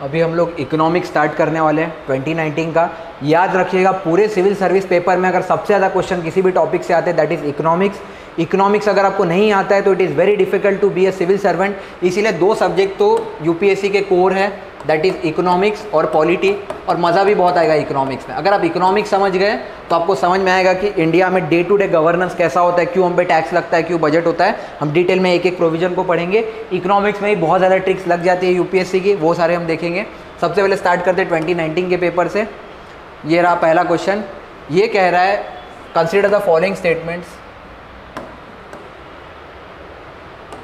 अभी हम लोग इकोनॉमिक्स स्टार्ट करने वाले हैं 2019 का। याद रखिएगा पूरे सिविल सर्विस पेपर में अगर सबसे ज़्यादा क्वेश्चन किसी भी टॉपिक से आते हैं दैट इज़ इकोनॉमिक्स। इकोनॉमिक्स अगर आपको नहीं आता है तो it is very difficult to be a civil servant. इसीलिए दो सब्जेक्ट तो यूपीएससी के कोर है, दैट इज़ इकोनॉमिक्स और पॉलिटी, और मज़ा भी बहुत आएगा इकोनॉमिक्स में। अगर आप इकोनॉमिक्स समझ गए तो आपको समझ में आएगा कि इंडिया में डे टू डे गवर्नेंस कैसा होता है, क्यों हम पे टैक्स लगता है, क्यों बजट होता है। हम डिटेल में एक एक प्रोविजन को पढ़ेंगे। इकोनॉमिक्स में भी बहुत ज़्यादा ट्रिक्स लग जाती है यूपीएससी की, वो सारे हम देखेंगे। सबसे पहले स्टार्ट करते हैं 2019 के पेपर से। ये रहा पहला क्वेश्चन। ये कह रहा है consider the following statements,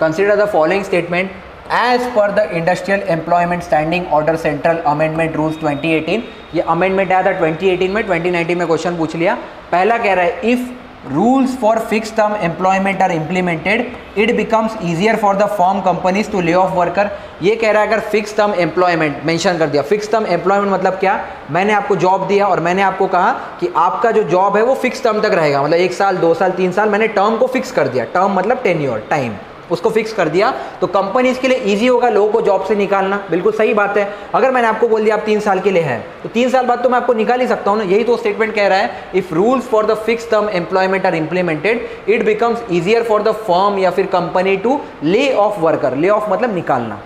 consider the following statement as per the industrial employment standing order central amendment rules 2018। ये अमेंडमेंट आया था 2018 में, 2019 में क्वेश्चन पूछ लिया। पहला कह रहा है if rules for fix term employment are implemented it becomes easier for the firm companies to lay off worker. ये कह रहा है अगर फिक्स टर्म एम्प्लॉयमेंट मेंशन कर दिया। फिक्स टर्म एम्प्लॉयमेंट मतलब क्या, मैंने आपको जॉब दिया और मैंने आपको कहा कि आपका जो जॉब है वो फिक्स टर्म तक रहेगा, मतलब 1 साल 2 साल 3 साल, मैंने टर्म को फिक्स कर दिया। टर्म मतलब टेन्योर, टाइम, उसको फिक्स कर दिया तो कंपनीज के लिए इजी होगा लोगों को जॉब से निकालना। बिल्कुल सही बात है। अगर मैंने आपको बोल दिया आप 3 साल के लिए है तो 3 साल बाद तो मैं आपको निकाल ही सकता हूं ना। यही तो स्टेटमेंट कह रहा है, if rules for the fix term employment are implemented it becomes easier for the firm या फिर company to lay off worker. Lay off मतलब निकालना,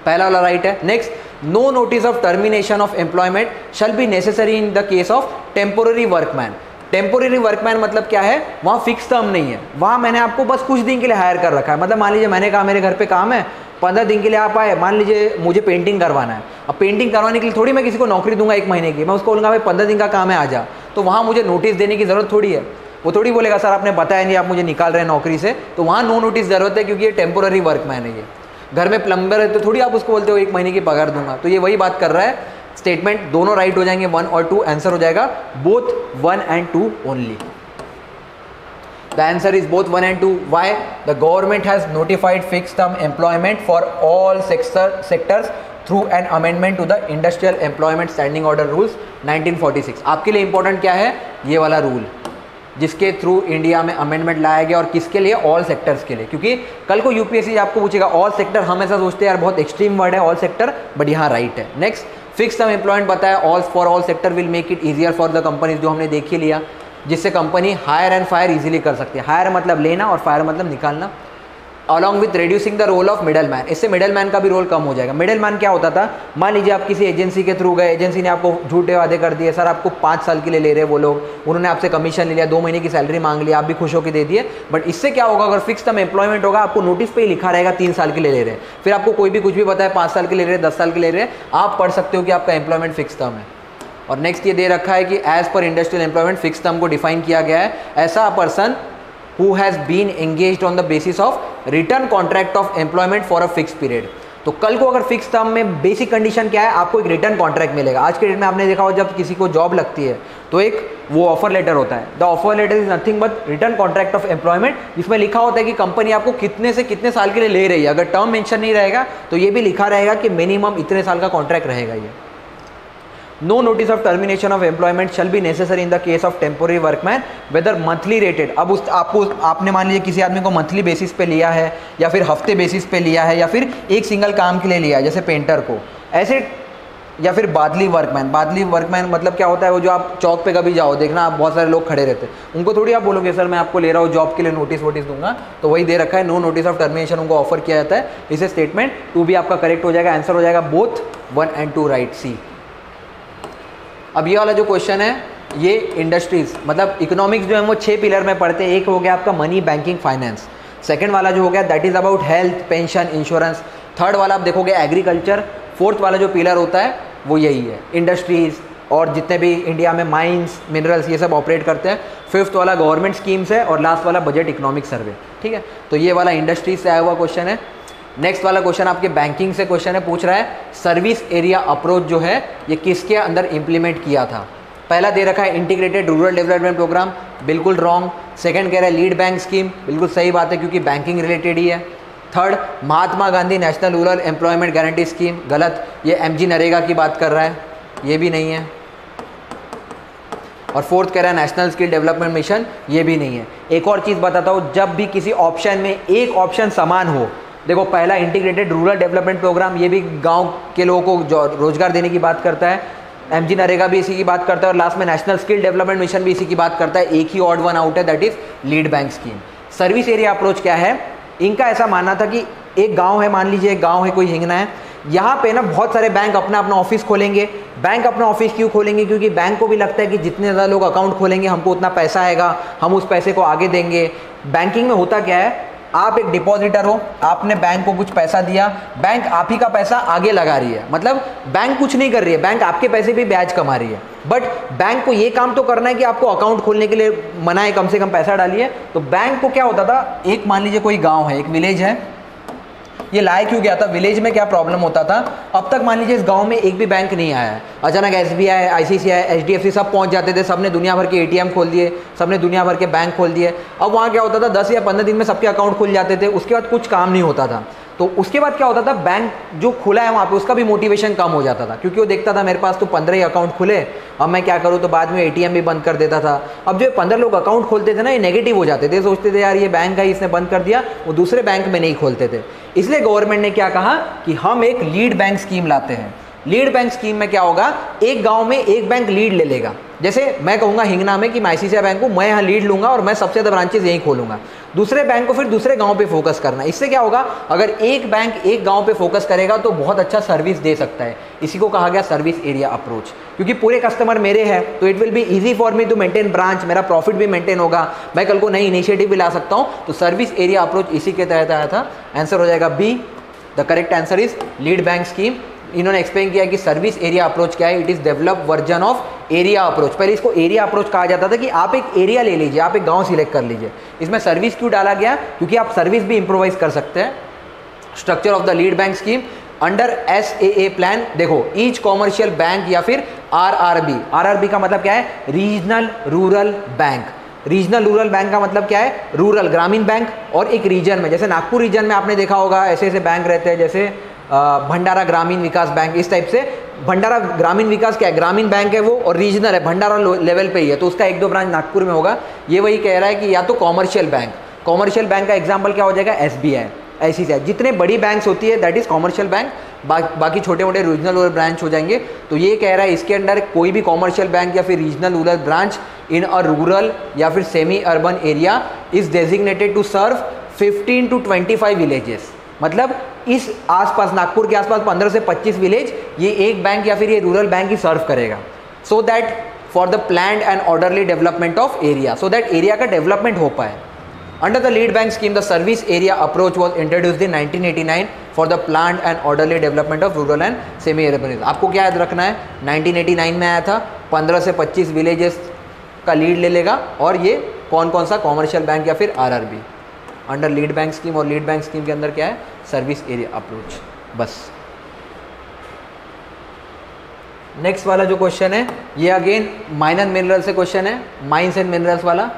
पहला वाला राइट है। Next, no notice of termination of employment shall be necessary in the case of temporary workman. Temporary workman मतलब क्या है, वहाँ फिक्स टर्म नहीं है, वहाँ मैंने आपको बस कुछ दिन के लिए हायर कर रखा है। मतलब मान लीजिए मैंने कहा मेरे घर पे काम है, 15 दिन के लिए आप आए। मान लीजिए मुझे पेंटिंग करवाना है, अब पेंटिंग करवाने के लिए थोड़ी मैं किसी को नौकरी दूंगा 1 महीने की। मैं उसको बोलूँगा भाई 15 दिन का काम है आ जा, तो वहाँ मुझे नोटिस देने की ज़रूरत थोड़ी है। वो थोड़ी बोलेगा सर आपने बताया नहीं, आप मुझे निकाल रहे हैं नौकरी से, तो वहाँ नो नोटिस ज़रूरत है क्योंकि ये टेम्पोररी वर्कमैन है। ये घर में प्लम्बर है तो थोड़ी आप उसको बोलते हो 1 महीने की पगार दूंगा। तो ये वही बात कर रहा है। स्टेटमेंट दोनों राइट हो जाएंगे, 1 और 2, आंसर हो जाएगा both 1 and 2 only. The answer is both 1 and 2. Why? The government has notified fixed term employment for all sectors through an amendment to the Industrial Employment Standing Order Rules 1946. आपके लिए important क्या है, ये वाला rule जिसके through India में amendment लाया गया, और किसके लिए, ऑल सेक्टर्स के लिए। क्योंकि कल को यूपीएससी आपको पूछेगा ऑल सेक्टर, हम ऐसा सोचते हैं यार बहुत एक्सट्रीम वर्ड है ऑल सेक्टर, बट यहाँ राइट है। नेक्स्ट, फिक्स टर्म एम्प्लॉयमेंट बताया all for all sector will make it easier for the companies, जो हमने देख ही लिया, जिससे company hire and fire easily कर सकती है। हायर मतलब लेना और फायर मतलब निकालना। Along with reducing the role of middle man, इससे मिडल मैन का भी रोल कम हो जाएगा। मिडल मैन क्या होता था, मान लीजिए आप किसी एजेंसी के थ्रू गए, एजेंसी ने आपको झूठे वादे कर दिए, सर आपको 5 साल के लिए ले रहे वो लोग, उन्होंने आपसे कमीशन ले लिया, 2 महीने की सैलरी मांग लिया, आप भी खुश होकर दे दिए। बट इससे क्या होगा, अगर फिक्स टर्म एम्प्लॉयमेंट होगा आपको नोटिस पे ही लिखा रहेगा 3 साल के लिए ले रहे हैं, फिर आपको कोई भी कुछ भी बताए 5 साल के ले रहे हैं, 10 साल के ले रहे हैं, आप पढ़ सकते हो कि आपका एम्प्लॉयमेंट फिक्स टर्म है। और नेक्स्ट ये दे रखा है कि as per industrial employment fix term को डिफाइन किया गया है, ऐसा person who has been engaged on the basis of written contract of employment for a fix period. तो कल को अगर फिक्स टर्म में बेसिक कंडीशन क्या है, आपको एक रिटर्न कॉन्ट्रैक्ट मिलेगा। आज के डेट में आपने देखा हो जब किसी को जॉब लगती है तो एक वो ऑफर लेटर होता है, the offer letter is nothing but written contract of employment, जिसमें लिखा होता है कि कंपनी आपको कितने से कितने साल के लिए ले रही है। अगर टर्म मेंशन नहीं रहेगा तो ये भी लिखा रहेगा कि मिनिमम इतने साल का कॉन्ट्रैक्ट रहेगा ये। No notice of termination of employment shall be necessary in the case of temporary workman whether monthly rated। अब उस आपने मान लीजिए किसी आदमी को मंथली बेसिस पे लिया है या फिर हफ्ते बेसिस पे लिया है या फिर एक सिंगल काम के लिए लिया है जैसे पेंटर को, ऐसे, या फिर बादली वर्कमैन। बादली वर्कमैन मतलब क्या होता है, वो जो आप चौक पे कभी जाओ देखना आप बहुत सारे लोग खड़े रहते हैं, उनको थोड़ी आप बोलोगे सर मैं आपको ले रहा हूँ जॉब के लिए नोटिस वोटिस दूंगा, तो वही दे रखा है नो नोटिस ऑफ टर्मिनेशन उनको ऑफर किया जाता है। इसे स्टेटमेंट 2 भी आपका करेक्ट हो जाएगा, आंसर हो जाएगा बोथ 1 and 2 राइट, सी। अब ये वाला जो क्वेश्चन है ये इंडस्ट्रीज मतलब इकोनॉमिक्स जो है वो 6 पिलर में पढ़ते हैं। एक हो गया आपका मनी, बैंकिंग, फाइनेंस। सेकंड वाला जो हो गया that is about health, pension, insurance. Third वाला आप देखोगे एग्रीकल्चर। फोर्थ वाला जो पिलर होता है वो यही है, इंडस्ट्रीज और जितने भी इंडिया में माइंस, मिनरल्स ये सब ऑपरेट करते हैं। फिफ्थ वाला गवर्नमेंट स्कीम्स है और लास्ट वाला बजट इकोनॉमिक सर्वे। ठीक है, तो ये वाला इंडस्ट्रीज से आया हुआ क्वेश्चन है। नेक्स्ट वाला क्वेश्चन आपके बैंकिंग से क्वेश्चन है, पूछ रहा है सर्विस एरिया अप्रोच जो है ये किसके अंदर इंप्लीमेंट किया था। पहला दे रखा है इंटीग्रेटेड रूरल डेवलपमेंट प्रोग्राम, बिल्कुल रॉन्ग। सेकंड कह रहा है लीड बैंक स्कीम, बिल्कुल सही बात है क्योंकि बैंकिंग रिलेटेड ही है। Third, Mahatma Gandhi national rural employment guarantee scheme, गलत, ये MG नरेगा की बात कर रहा है, ये भी नहीं है। और फोर्थ कह रहा है नेशनल स्किल डेवलपमेंट मिशन, ये भी नहीं है। एक और चीज़ बताता हूँ, जब भी किसी ऑप्शन में एक ऑप्शन समान हो देखो पहला इंटीग्रेटेड रूरल डेवलपमेंट प्रोग्राम, ये भी गांव के लोगों को रोजगार देने की बात करता है। एमजी नरेगा भी इसी की बात करता है और लास्ट में नेशनल स्किल डेवलपमेंट मिशन भी इसी की बात करता है। एक ही ऑड वन आउट है, that is lead bank scheme. Service area approach क्या है, इनका ऐसा मानना था कि एक गांव है, मान लीजिए एक गांव है, कोई हिंगना है, यहाँ पे ना बहुत सारे बैंक अपना अपना ऑफिस खोलेंगे। बैंक अपना ऑफिस क्यों खोलेंगे, क्योंकि बैंक को भी लगता है कि जितने ज़्यादा लोग अकाउंट खोलेंगे हमको उतना पैसा आएगा, हम उस पैसे को आगे देंगे। बैंकिंग में होता क्या है, आप एक डिपॉजिटर हो, आपने बैंक को कुछ पैसा दिया, बैंक आप ही का पैसा आगे लगा रही है, मतलब बैंक कुछ नहीं कर रही है, बैंक आपके पैसे पे ब्याज कमा रही है। बट बैंक को ये काम तो करना है कि आपको अकाउंट खोलने के लिए मनाए, कम से कम पैसा डालिए। तो बैंक को क्या होता था, एक मान लीजिए कोई गांव है, एक विलेज है, ये लाया क्यों गया था, विलेज में क्या प्रॉब्लम होता था, अब तक मान लीजिए इस गांव में एक भी बैंक नहीं आया है, अचानक एसबीआई, आईसीआईसीआई, एचडीएफसी सब पहुंच जाते थे, सबने दुनिया भर के एटीएम खोल दिए, सबने दुनिया भर के बैंक खोल दिए। अब वहाँ क्या होता था, 10 या 15 दिन में सबके अकाउंट खुल जाते थे, उसके बाद कुछ काम नहीं होता था। तो उसके बाद क्या होता था, बैंक जो खुला है वहाँ पे उसका भी मोटिवेशन कम हो जाता था, क्योंकि वो देखता था मेरे पास तो 15 ही अकाउंट खुले, अब मैं क्या करूँ, तो बाद में एटीएम भी बंद कर देता था। अब जो 15 लोग अकाउंट खोलते थे ना, ये नेगेटिव हो जाते थे, सोचते थे यार ये बैंक है इसने बंद कर दिया, वो दूसरे बैंक में नहीं खोलते थे। इसलिए गवर्नमेंट ने क्या कहा कि हम एक लीड बैंक स्कीम लाते हैं। लीड बैंक स्कीम में क्या होगा, एक गांव में एक बैंक लीड ले लेगा। जैसे मैं कहूँगा हिंगना में कि मैं आईसीआईसीआई बैंक हूँ, मैं यहाँ लीड लूँगा और मैं सबसे ज़्यादा ब्रांचेस यहीं खोलूँगा, दूसरे बैंक को फिर दूसरे गांव पे फोकस करना। इससे क्या होगा, अगर एक बैंक एक गांव पे फोकस करेगा तो बहुत अच्छा सर्विस दे सकता है। इसी को कहा गया सर्विस एरिया अप्रोच, क्योंकि पूरे कस्टमर मेरे हैं तो it will be easy for me to maintain branch, मेरा प्रॉफिट भी मेंटेन होगा, मैं कल को नई इनिशिएटिव भी ला सकता हूँ। तो सर्विस एरिया अप्रोच इसी के तहत आया था। आंसर हो जाएगा B, the correct answer is lead bank scheme. इन्होंने एक्सप्लेन किया कि सर्विस एरिया अप्रोच क्या है, it is develop version of area approach. पहले इसको एरिया अप्रोच कहा जाता था कि आप एक एरिया ले लीजिए, आप एक गांव सिलेक्ट कर लीजिए। इसमें सर्विस क्यों डाला गया, क्योंकि आप सर्विस भी इंप्रोवाइज कर सकते हैं। Structure of the lead bank scheme under SAA plan, देखो ईच कॉमर्शियल बैंक या फिर RRB का मतलब क्या है, regional rural bank. Regional rural bank का मतलब क्या है, रूरल ग्रामीण बैंक, और एक रीजन में, जैसे नागपुर रीजन में आपने देखा होगा ऐसे ऐसे बैंक रहते हैं, जैसे भंडारा ग्रामीण विकास बैंक, इस टाइप से। भंडारा ग्रामीण विकास क्या है, ग्रामीण बैंक है वो, और रीजनल है, भंडारा लेवल पे ही है, तो उसका 1-2 ब्रांच नागपुर में होगा। ये वही कह रहा है कि या तो कॉमर्शियल बैंक का एग्जाम्पल क्या हो जाएगा, SBI, ऐसी से जितने बड़ी बैंक्स होती है दैट इज कॉमर्शियल बैंक, बाकी छोटे मोटे रीजनल रूरल ब्रांच हो जाएंगे। तो ये कह रहा है इसके अंदर कोई भी कॉमर्शियल बैंक या फिर regional rural branch in a rural या फिर semi urban area is designated to serve 15 to 25 villages. मतलब इस आसपास, नागपुर के आसपास 15 से 25 विलेज ये एक बैंक या फिर ये रूरल बैंक ही सर्व करेगा, so that for the planned and orderly development of area, so that area का डेवलपमेंट हो पाए। Under the lead bank scheme, the service area approach was introduced in 1989 for the planned and orderly development of rural and semi-urban areas. आपको क्या याद रखना है, 1989 में आया था, 15 से 25 विलेजेस का लीड ले लेगा, और ये कौन कौन सा, कॉमर्शियल बैंक या फिर RRB। Under lead bank scheme, और लीड बैंक स्कीम के अंदर क्या है, सर्विस एरिया अप्रोच। बस नेक्स्ट वाला जो क्वेश्चन है ये अगेन माइनर मिनरल से क्वेश्चन है, माइंस एंड मिनरल्स वाला।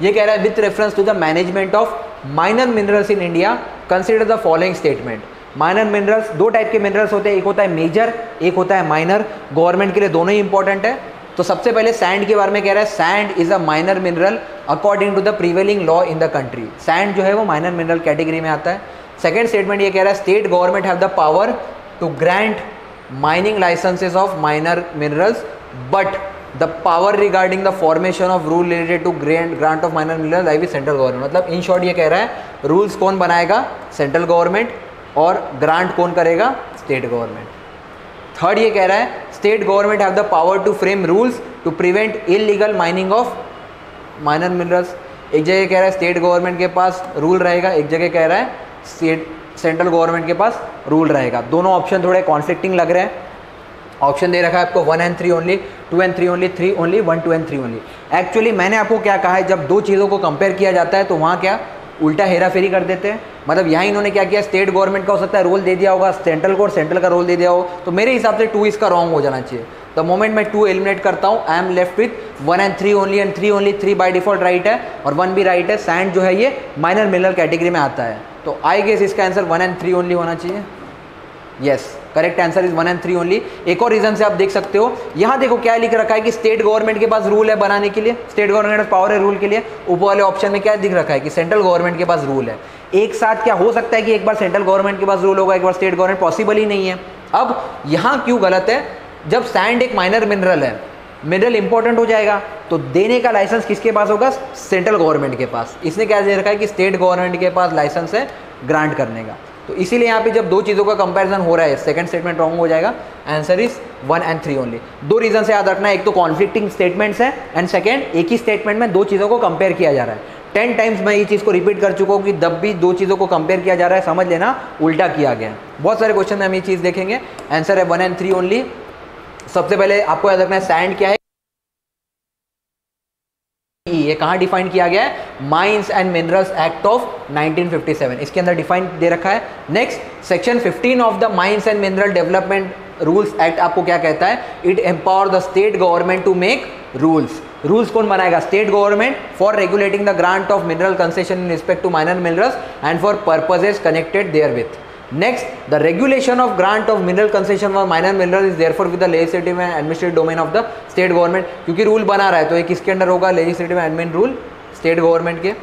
ये कह रहा है with reference to the management of minor minerals in India consider the following statement. Minor minerals, 2 type के मिनरल्स होते हैं, एक होता है मेजर, एक होता है माइनर। गवर्नमेंट के लिए दोनों ही इंपॉर्टेंट है। तो सबसे पहले सैंड के बारे में कह रहा है, sand is a minor mineral according to the prevailing law in the country. Sand जो है वो माइनर मिनरल कैटेगरी में आता है। सेकेंड स्टेटमेंट ये कह रहा है state government have the power to grant mining licences of minor minerals, but the power regarding the formation of rule related to grant of minor minerals आई भी central government. मतलब इन शॉर्ट ये कह रहा है रूल्स कौन बनाएगा, central government, और ग्रांट कौन करेगा, स्टेट गवर्नमेंट। थर्ड ये कह रहा है state government have the power to frame rules to prevent illegal mining of minor minerals. एक जगह कह रहा है स्टेट गवर्नमेंट के पास रूल रहेगा, एक जगह कह रहा है सेंट्रल गवर्नमेंट के पास रूल रहेगा। दोनों ऑप्शन थोड़े कॉन्फ्लिक्टिंग लग रहे हैं। ऑप्शन दे रखा है आपको 1 and 3 only, 2 and 3 only, 3 only, 1, 2 and 3 only. Actually मैंने आपको क्या कहा है, जब 2 चीज़ों को कंपेयर किया जाता है तो वहाँ क्या उल्टा हेरा फेरी कर देते हैं। मतलब यहाँ इन्होंने क्या किया, स्टेट गवर्नमेंट का हो सकता है रोल दे दिया होगा सेंट्रल को, और सेंट्रल का रोल दे दिया हो, तो मेरे हिसाब से 2 इसका रॉन्ग हो जाना चाहिए। द मोमेंट मैं 2 एलिमिनेट करता हूँ, I am left with 1 and 3 only, and 3 only, 3 by default right है और 1 भी राइट है। सैंड जो है ये माइनर मिनरल कैटेगरी में आता है, तो आई गेस इसका आंसर 1 and 3 ओनली होना चाहिए। Yes, correct answer is 1 and 3 only. एक और रीजन से आप देख सकते हो, यहाँ देखो क्या लिख रखा है कि स्टेट गवर्नमेंट के पास रूल है बनाने के लिए, स्टेट गवर्नमेंट के पास पावर है रूल के लिए। ऊपर वाले ऑप्शन में क्या दिख रखा है कि सेंट्रल गवर्नमेंट के पास रूल है। एक साथ क्या हो सकता है कि एक बार सेंट्रल गवर्नमेंट के पास रूल होगा, एक बार स्टेट गवर्नमेंट, पॉसिबल ही नहीं है। अब यहाँ क्यों गलत है, जब सैंड एक माइनर मिनरल है, मिनरल इंपॉर्टेंट हो जाएगा तो देने का लाइसेंस किसके पास होगा, सेंट्रल गवर्नमेंट के पास। इसने क्या दे रखा है कि स्टेट गवर्नमेंट के पास लाइसेंस है ग्रांट करने का। तो इसीलिए यहाँ पे जब दो चीज़ों का कंपैरिजन हो रहा है, सेकंड स्टेटमेंट रॉन्ग हो जाएगा। Answer is 1 and 3 only. दो रीजन से याद रखना है, एक तो कॉन्फ्लिक्टिंग स्टेटमेंट्स है एंड सेकंड एक ही स्टेटमेंट में दो चीज़ों को कंपेयर किया जा रहा है। 10 टाइम्स मैं ये चीज़ को रिपीट कर चुका हूँ कि जब भी दो चीज़ों को कंपेयर किया जा रहा है समझ लेना उल्टा किया गया है। बहुत सारे क्वेश्चन में हम ये चीज़ देखेंगे। आंसर है 1 and 3 ओनली। सबसे पहले आपको याद रखना है सैंड क्या है, ये कहाँ डिफाइन किया गया है, mines and minerals act of 1957, इसके अंदर डिफाइन दे रखा है। Next section 15 of the mines and mineral development rules act आपको क्या कहता है, it empower the state government to make rules. Rules कौन बनाएगा, state government, for regulating the grant of mineral concession in respect to minor minerals and for purposes connected therewith. Next, the regulation of grant of mineral concession for minor mineral is therefore with the legislative and administrative domain of the state government। क्योंकि rule बना रहा है तो ये किसके under होगा, legislative and admin rule state government के।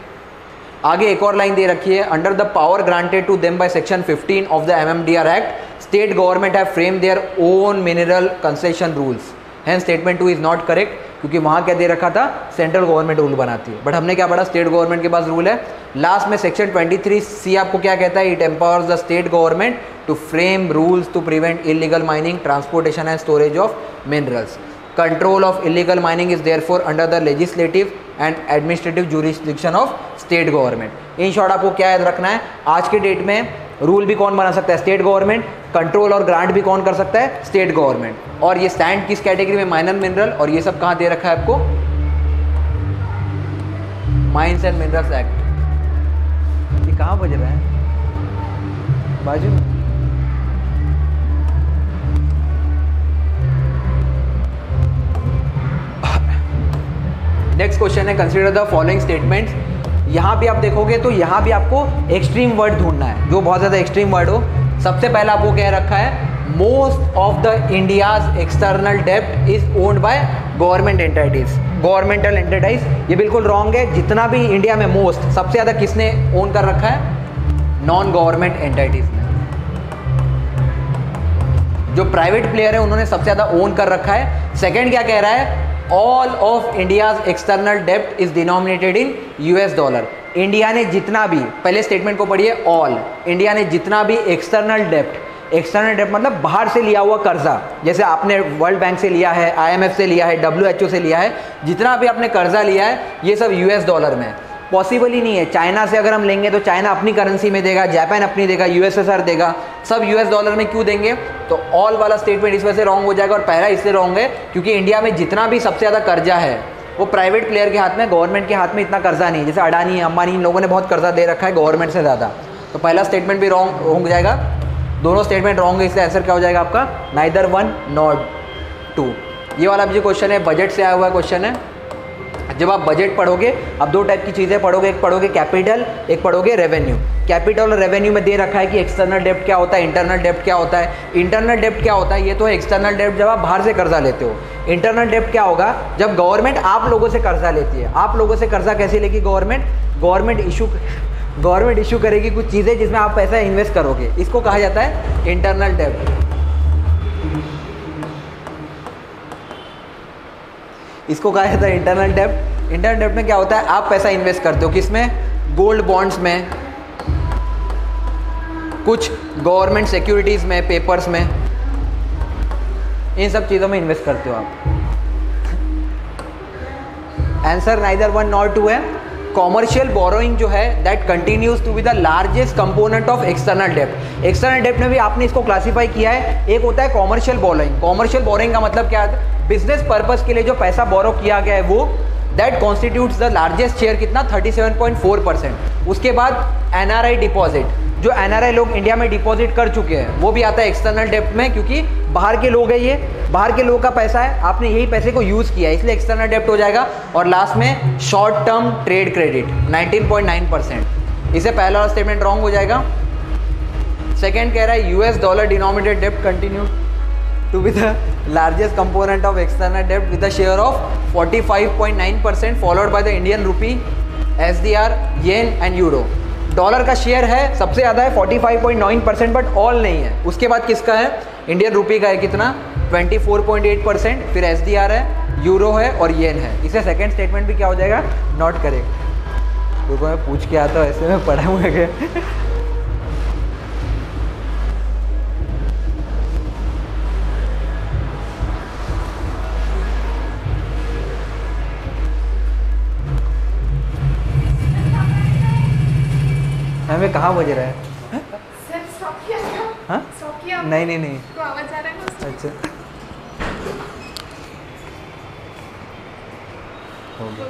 आगे एक और लाइन दे रखी है, under the power granted to them by section 15 of the MMDR act state government have frame their own mineral concession rules. Hence statement 2 is not correct, क्योंकि वहाँ क्या दे रखा था, सेंट्रल गवर्नमेंट रूल बनाती है, बट हमने क्या पढ़ा, स्टेट गवर्नमेंट के पास रूल है। लास्ट में सेक्शन 23C आपको क्या कहता है, it empowers the state government to frame rules to prevent illegal mining, transportation and storage of minerals. Control of illegal mining is therefore under the legislative and administrative jurisdiction of state government. In short आपको क्या याद रखना है, आज के date में rule भी कौन बना सकता है, स्टेट गवर्नमेंट, कंट्रोल और ग्रांट भी कौन कर सकता है, स्टेट गवर्नमेंट। और ये सैंड किस कैटेगरी में, माइनर मिनरल, और ये सब कहाँ दे रखा है आपको, माइंस एंड मिनरल्स एक्ट। ये कहाँ बज रहा है, बाजू में। नेक्स्ट क्वेश्चन है, कंसीडर द फॉलोइंग स्टेटमेंट्स। यहाँ भी आप देखोगे तो यहाँ भी आपको एक्सट्रीम वर्ड ढूंढना है, जो बहुत ज़्यादा एक्सट्रीम वर्ड हो। सबसे पहला आपको कह रखा है, most of the India's external डेब्ट is owned by government entities, governmental entities. ये बिल्कुल रॉन्ग है। जितना भी इंडिया में मोस्ट, सबसे ज़्यादा किसने ओन कर रखा है, नॉन गवर्नमेंट एंटिटीज ने। जो प्राइवेट प्लेयर है उन्होंने सबसे ज़्यादा ओन कर रखा है। सेकेंड क्या कह रहा है, ऑल ऑफ इंडियाज एक्सटर्नल डेब्ट is denominated in US dollar. India ने जितना भी, पहले स्टेटमेंट को पढ़िए, ऑल इंडिया ने जितना भी एक्सटर्नल डेब्ट, एक्सटर्नल डेब्ट मतलब बाहर से लिया हुआ कर्जा, जैसे आपने वर्ल्ड बैंक से लिया है, IMF से लिया है, WHO से लिया है, जितना भी आपने कर्जा लिया है ये सब US डॉलर में। पॉसिबल ही नहीं है। चाइना से अगर हम लेंगे तो चाइना अपनी करेंसी में देगा, जापान अपनी देगा, USSR देगा, सब US डॉलर में क्यों देंगे। तो ऑल वाला स्टेटमेंट इस वजह से रॉन्ग हो जाएगा। और पहला इसलिए रॉन्ग है क्योंकि इंडिया में जितना भी सबसे ज़्यादा कर्जा है वो प्राइवेट प्लेयर के हाथ में, गवर्नमेंट के हाथ में इतना कर्जा नहीं है। जैसे अडानी, अंबानी, इन लोगों ने बहुत कर्जा दे रखा है गवर्नमेंट से ज़्यादा। तो पहला स्टेटमेंट भी रॉन्ग हो जाएगा, दोनों स्टेटमेंट रॉन्ग है, इसलिए आंसर क्या हो जाएगा आपका, नाइदर 1 नॉट 2। ये वाला जो क्वेश्चन है बजट से आया हुआ क्वेश्चन है। जब आप बजट पढ़ोगे, अब दो टाइप की चीज़ें पढ़ोगे, एक पढ़ोगे कैपिटल, एक पढ़ोगे रेवेन्यू। कैपिटल और रेवेन्यू में दे रखा है कि एक्सटर्नल डेब्ट क्या होता है, इंटरनल डेब्ट क्या होता है। इंटरनल डेब्ट क्या होता है, ये तो है एक्सटर्नल डेब्ट जब आप बाहर से कर्जा लेते हो। इंटरनल डेब्ट क्या होगा, जब गवर्नमेंट आप लोगों से कर्जा लेती है। आप लोगों से कर्जा कैसे लेगी गवर्नमेंट इशू करेगी कुछ चीज़ें जिसमें आप पैसा इन्वेस्ट करोगे, इसको कहा जाता है इंटरनल डेब्ट। इसको कहा जाता है इंटरनल डेब्ट। इंटरनल डेब्ट में क्या होता है, आप पैसा इन्वेस्ट करते हो किसमें, गोल्ड बॉन्ड्स में, कुछ गवर्नमेंट सिक्योरिटीज़ में, पेपर्स में, इन सब चीज़ों में इन्वेस्ट करते हो आप। आंसर नाइदर 1 नॉट 2 है। कॉमर्शियल बोरोइंग जो है that continues to be the largest component of external डेब्ट। एक्सटर्नल डेब्ट में भी आपने इसको क्लासिफाई किया है, एक होता है कॉमर्शियल बोरोइंग। कॉमर्शियल बोरोइंग का मतलब क्या है, बिजनेस पर्पस के लिए जो पैसा बोरो किया गया है वो, that constitutes the largest share, कितना 37.4%। उसके बाद NRI डिपॉजिट, जो NRI लोग इंडिया में डिपॉजिट कर चुके हैं वो भी आता है एक्सटर्नल डेब्ट में, क्योंकि बाहर के लोग हैं, ये बाहर के लोगों का पैसा है, आपने यही पैसे को यूज़ किया है, इसलिए एक्सटर्नल डेब्ट हो जाएगा। और लास्ट में शॉर्ट टर्म ट्रेड क्रेडिट 19.9%। इसे पहला वाला स्टेटमेंट रॉन्ग हो जाएगा। सेकेंड कह रहा है US dollar denominated dept continue to be the largest component of external dept with the share of 45.9% followed by the Indian rupee, SDR, yen and euro. Dollar का share है सबसे ज़्यादा है 45.9%, बट ऑल नहीं है। उसके बाद किसका है? इंडियन रूपी का है कितना? 24.8%, फिर SDR है, यूरो है और येन है। इससे सेकंड स्टेटमेंट भी क्या हो जाएगा? Not correct. रुको मैं पूछ के आता हूँ, ऐसे में पढ़ा हुए गए। हमें कहाँ बज रहा है? सर स्टॉप किया क्या? हाँ? स्टॉप किया? नहीं तो आवाज आ रहा है ना? अच्छा हो गया।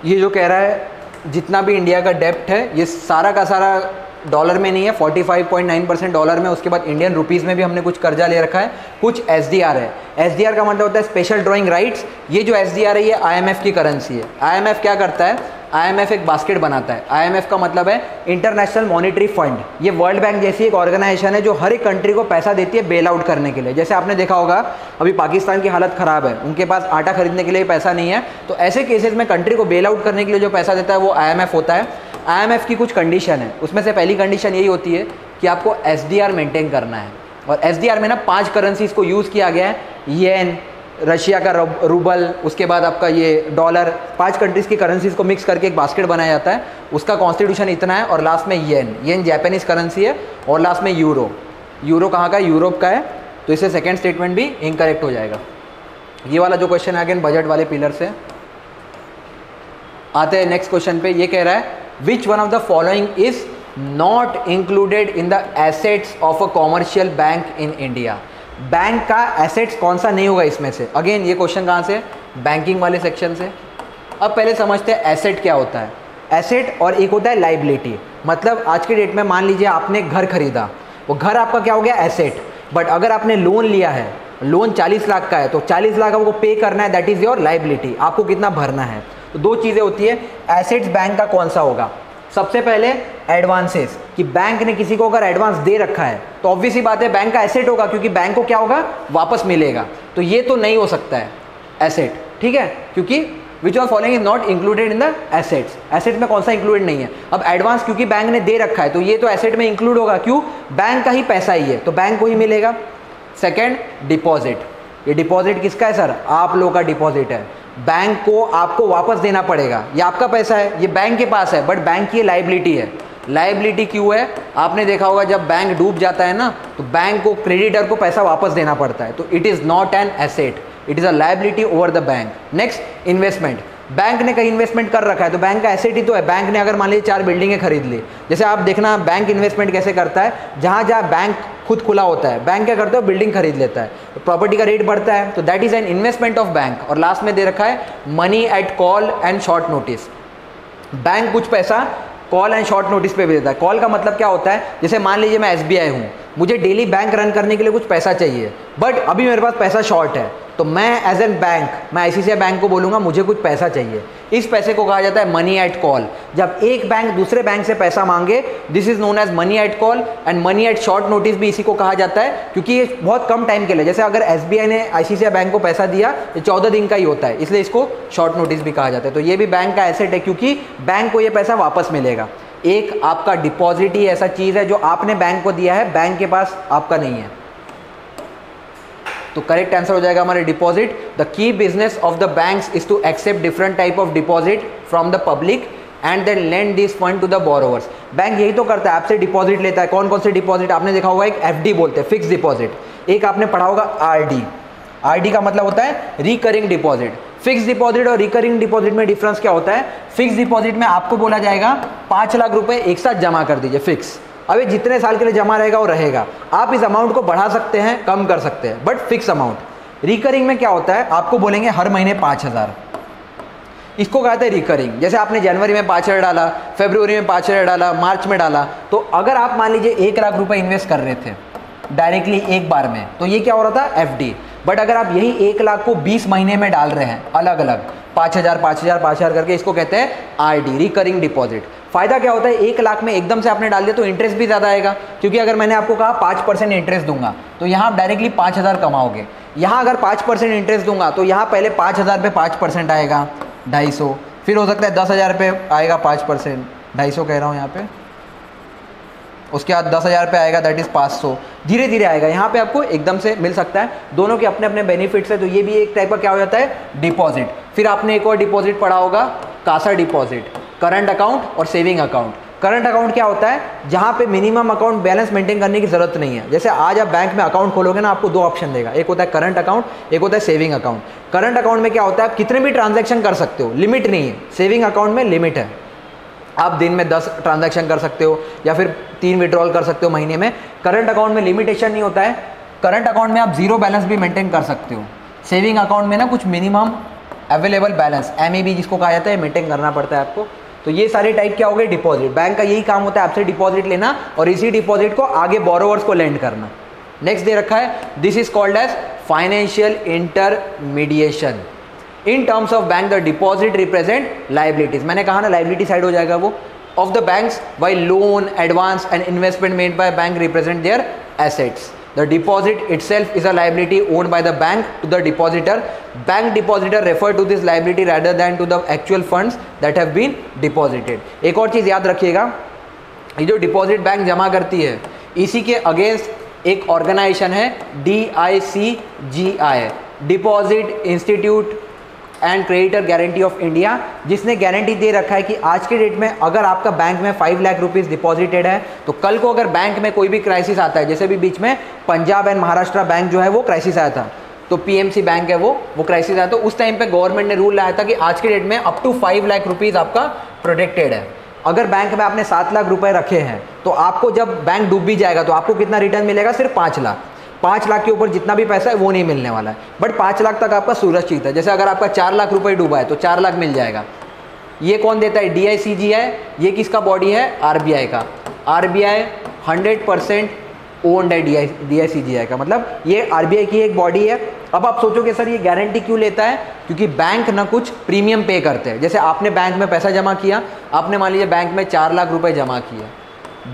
ये जो कह रहा है जितना भी इंडिया का डेप्ट है ये सारा का सारा डॉलर में नहीं है, 45.9% डॉलर में। उसके बाद इंडियन रुपीज़ में भी हमने कुछ कर्जा ले रखा है, कुछ SDR है। SDR का मतलब होता है स्पेशल ड्राइंग राइट्स। ये जो SDR है ये IMF की करेंसी है। IMF क्या करता है? IMF एक बास्केट बनाता है। IMF का मतलब है इंटरनेशनल मॉनिटरी फंड। ये वर्ल्ड बैंक जैसी एक ऑर्गेनाइजेशन है जो हर एक कंट्री को पैसा देती है बेल आउट करने के लिए। जैसे आपने देखा होगा अभी पाकिस्तान की हालत ख़राब है, उनके पास आटा खरीदने के लिए पैसा नहीं है, तो ऐसे केसेस में कंट्री को बेल आउट करने के लिए जो पैसा देता है वो IMF होता है। IMF की कुछ कंडीशन है, उसमें से पहली कंडीशन यही होती है कि आपको SDR मेंटेन करना है। और SDR में ना 5 करेंसीज को यूज़ किया गया है, येन, रशिया का रूबल, उसके बाद आपका ये डॉलर, 5 कंट्रीज़ की करेंसीज को मिक्स करके एक बास्केट बनाया जाता है। उसका कॉन्स्टिट्यूशन इतना है। और लास्ट में येन जापानीज़ करेंसी है। और लास्ट में यूरो कहाँ का है? यूरोप का है। तो इससे सेकेंड स्टेटमेंट भी इनकरेक्ट हो जाएगा। ये वाला जो क्वेश्चन है अगेन बजट वाले पिलर से। आते हैं नेक्स्ट क्वेश्चन पे। ये कह रहा है which one of the following is not included in the assets of a commercial bank in India. Bank का एसेट्स कौन सा नहीं होगा इसमें से? अगेन ये क्वेश्चन कहाँ से? बैंकिंग वाले सेक्शन से। अब पहले समझते हैं एसेट क्या होता है। एसेट और एक होता है लाइबिलिटी। मतलब आज के डेट में मान लीजिए आपने घर खरीदा, वो घर आपका क्या हो गया? एसेट। बट अगर आपने लोन लिया है, लोन 40 लाख का है, तो 40 लाख आपको पे करना है, दैट इज़ योर लाइबिलिटी। आपको कितना भरना है। तो 2 चीज़ें होती है। एसेट्स बैंक का कौन सा होगा? सबसे पहले एडवांसेस, कि बैंक ने किसी को अगर एडवांस दे रखा है तो ऑब्वियस ही बात है बैंक का एसेट होगा, क्योंकि बैंक को क्या होगा? वापस मिलेगा। तो ये तो नहीं हो सकता है एसेट, ठीक है, क्योंकि which of following is not included in the assets. Asset में कौन सा इंक्लूडेड नहीं है? अब एडवांस क्योंकि बैंक ने दे रखा है तो ये तो एसेट में इंक्लूड होगा। क्यों? बैंक का ही पैसा ही है तो बैंक को ही मिलेगा। Second, deposit. ये डिपॉजिट किसका है सर? आप लोगों का डिपॉजिट है। बैंक को आपको वापस देना पड़ेगा। ये आपका पैसा है, ये बैंक के पास है, बट बैंक की लाइबिलिटी है। लाइबिलिटी क्यों है? आपने देखा होगा जब बैंक डूब जाता है ना तो बैंक को, क्रेडिटर को पैसा वापस देना पड़ता है। तो it is not an asset, it is a liability over the bank. Next, investment. Bank ने कहीं इन्वेस्टमेंट कर रखा है तो बैंक का एसेट ही तो है। बैंक ने अगर मान लीजिए 4 बिल्डिंगें खरीद ली, जैसे आप देखना बैंक इन्वेस्टमेंट कैसे करता है, जहाँ जहाँ बैंक खुद खुला होता है बैंक क्या करता है? बिल्डिंग खरीद लेता है, तो प्रॉपर्टी का रेट बढ़ता है, तो that is an investment of bank. और लास्ट में दे रखा है money at call and short notice. Bank कुछ पैसा कॉल एंड शॉर्ट नोटिस पे भी देता है। कॉल का मतलब क्या होता है? जैसे मान लीजिए मैं SBI हूँ, मुझे डेली बैंक रन करने के लिए कुछ पैसा चाहिए, बट अभी मेरे पास पैसा शॉर्ट है, तो मैं एज एन बैंक, मैं ICICI बैंक को बोलूँगा मुझे कुछ पैसा चाहिए। इस पैसे को कहा जाता है मनी एट कॉल। जब एक बैंक दूसरे बैंक से पैसा मांगे, this is known as money at call. And money at short notice भी इसी को कहा जाता है, क्योंकि ये बहुत कम टाइम के लिए, जैसे अगर SBI ने ICICI बैंक को पैसा दिया, ये 14 दिन का ही होता है, इसलिए इसको शॉर्ट नोटिस भी कहा जाता है। तो ये भी बैंक का एसेट है, क्योंकि बैंक को ये पैसा वापस मिलेगा। एक आपका डिपॉजिट ही ऐसा चीज़ है जो आपने बैंक को दिया है, बैंक के पास आपका नहीं है। तो करेक्ट आंसर हो जाएगा हमारे deposit. The key business of the banks is to accept different type of deposit from the public and then lend this fund to the borrowers. Bank यही तो करता है, आपसे डिपॉजिट लेता है। कौन कौन से डिपॉजिट? आपने देखा होगा एक FD बोलते हैं, फिक्स डिपॉजिट। एक आपने पढ़ा होगा RD। RD का मतलब होता है रिकरिंग डिपॉजिट। फिक्स डिपॉजिट और रिकरिंग डिपॉजिट में डिफरेंस क्या होता है? फिक्स डिपॉजिट में आपको बोला जाएगा 5 लाख रुपए एक साथ जमा कर दीजिए, फिक्स। अब ये जितने साल के लिए जमा रहेगा वो रहेगा। आप इस अमाउंट को बढ़ा सकते हैं, कम कर सकते हैं, बट फिक्स अमाउंट। रिकरिंग में क्या होता है? आपको बोलेंगे हर महीने 5,000, इसको कहते हैं रिकरिंग। जैसे आपने जनवरी में 5,000 डाला, फरवरी में 5,000 डाला, मार्च में डाला, तो अगर आप मान लीजिए 1 लाख रुपए इन्वेस्ट कर रहे थे डायरेक्टली एक बार में, तो ये क्या हो रहा था? FD। बट अगर आप यही 1 लाख को 20 महीने में डाल रहे हैं अलग अलग 5,000 5,000 5,000 करके, इसको कहते हैं आरडी, रिकरिंग डिपॉजिट। फायदा क्या होता है, 1 लाख में एकदम से आपने डाल दिया तो इंटरेस्ट भी ज़्यादा आएगा, क्योंकि अगर मैंने आपको कहा 5% इंटरेस्ट दूंगा तो यहाँ आप डायरेक्टली 5,000 कमाओगे। यहाँ अगर 5% इंटरेस्ट दूंगा तो यहाँ पहले 5,000 पे 5% आएगा 250, फिर हो सकता है 10,000 पे आएगा 5%, 250 कह रहा हूँ यहाँ पे, उसके बाद 10,000 पे आएगा, दैट इज़ 500, धीरे धीरे आएगा। यहाँ पे आपको एकदम से मिल सकता है, दोनों के अपने अपने बेनिफिट्स है। तो ये भी एक टाइप का क्या हो जाता है, डिपॉजिट। फिर आपने एक और डिपॉजिट पढ़ा होगा, कासा डिपॉजिट, करंट अकाउंट और सेविंग अकाउंट। करंट अकाउंट क्या होता है, जहाँ पे मिनिमम अकाउंट बैलेंस मेंटेन करने की जरूरत नहीं है। जैसे आज आप बैंक में अकाउंट खोलोगे ना, आपको 2 ऑप्शन देगा, एक होता है करंट अकाउंट, एक होता है सेविंग अकाउंट। करंट अकाउंट में क्या होता है, आप कितने भी ट्रांजैक्शन कर सकते हो, लिमिट नहीं है। सेविंग अकाउंट में लिमिट है, आप दिन में 10 ट्रांजैक्शन कर सकते हो या फिर 3 विड्रॉल कर सकते हो महीने में। करंट अकाउंट में लिमिटेशन नहीं होता है। करंट अकाउंट में आप 0 बैलेंस भी मेंटेन कर सकते हो। सेविंग अकाउंट में ना कुछ मिनिमम अवेलेबल बैलेंस, MEB जिसको कहा जाता है, मेंटेन करना पड़ता है आपको। तो ये सारे टाइप क्या हो गए, डिपॉजिट। बैंक का यही काम होता है, आपसे डिपॉजिट लेना और इसी डिपॉजिट को आगे बोरोवर्स को लेंड करना। नेक्स्ट दे रखा है, this is called as financial intermediation. In terms of bank the deposit represent liabilities. मैंने कहा ना लाइबिलिटी साइड हो जाएगा वो, of the banks, while loan, advance and investment made by bank represent their assets. The deposit itself is a liability owned by the bank to the depositor. Bank depositor refer to this liability rather than to the actual funds that have been deposited. एक और चीज़ याद रखिएगा, ये जो deposit bank जमा करती है, इसी के अगेंस्ट एक ऑर्गेनाइजेशन है DICGI, deposit institute and creditor guarantee of India, जिसने गारंटी दे रखा है कि आज के डेट में अगर आपका बैंक में 5 लाख रुपीस डिपॉजिटेड है, तो कल को अगर बैंक में कोई भी क्राइसिस आता है, जैसे भी बीच में पंजाब एंड महाराष्ट्र बैंक जो है वो क्राइसिस आया था, तो PMC बैंक है वो क्राइसिस आया, तो उस टाइम पे गवर्नमेंट ने रूल लाया था कि आज के डेट में अप टू 5 लाख रुपीज़ आपका प्रोटेक्टेड है। अगर बैंक में आपने 7 लाख रुपए रखे हैं, तो आपको जब बैंक डूब भी जाएगा तो आपको कितना रिटर्न मिलेगा, सिर्फ 5 लाख। 5 लाख के ऊपर जितना भी पैसा है वो नहीं मिलने वाला है, बट 5 लाख तक आपका सुरक्षित है। जैसे अगर आपका 4 लाख रुपए डूबा है तो 4 लाख मिल जाएगा। ये कौन देता है, DICGI। ये किसका बॉडी है, RBI का। RBI 100% ओन्ड है DICGI का, मतलब ये RBI की एक बॉडी है। अब आप सोचोगे सर ये गारंटी क्यों लेता है, क्योंकि बैंक ना कुछ प्रीमियम पे करते हैं। जैसे आपने बैंक में पैसा जमा किया, आपने मान लीजिए बैंक में 4 लाख रुपए जमा किया,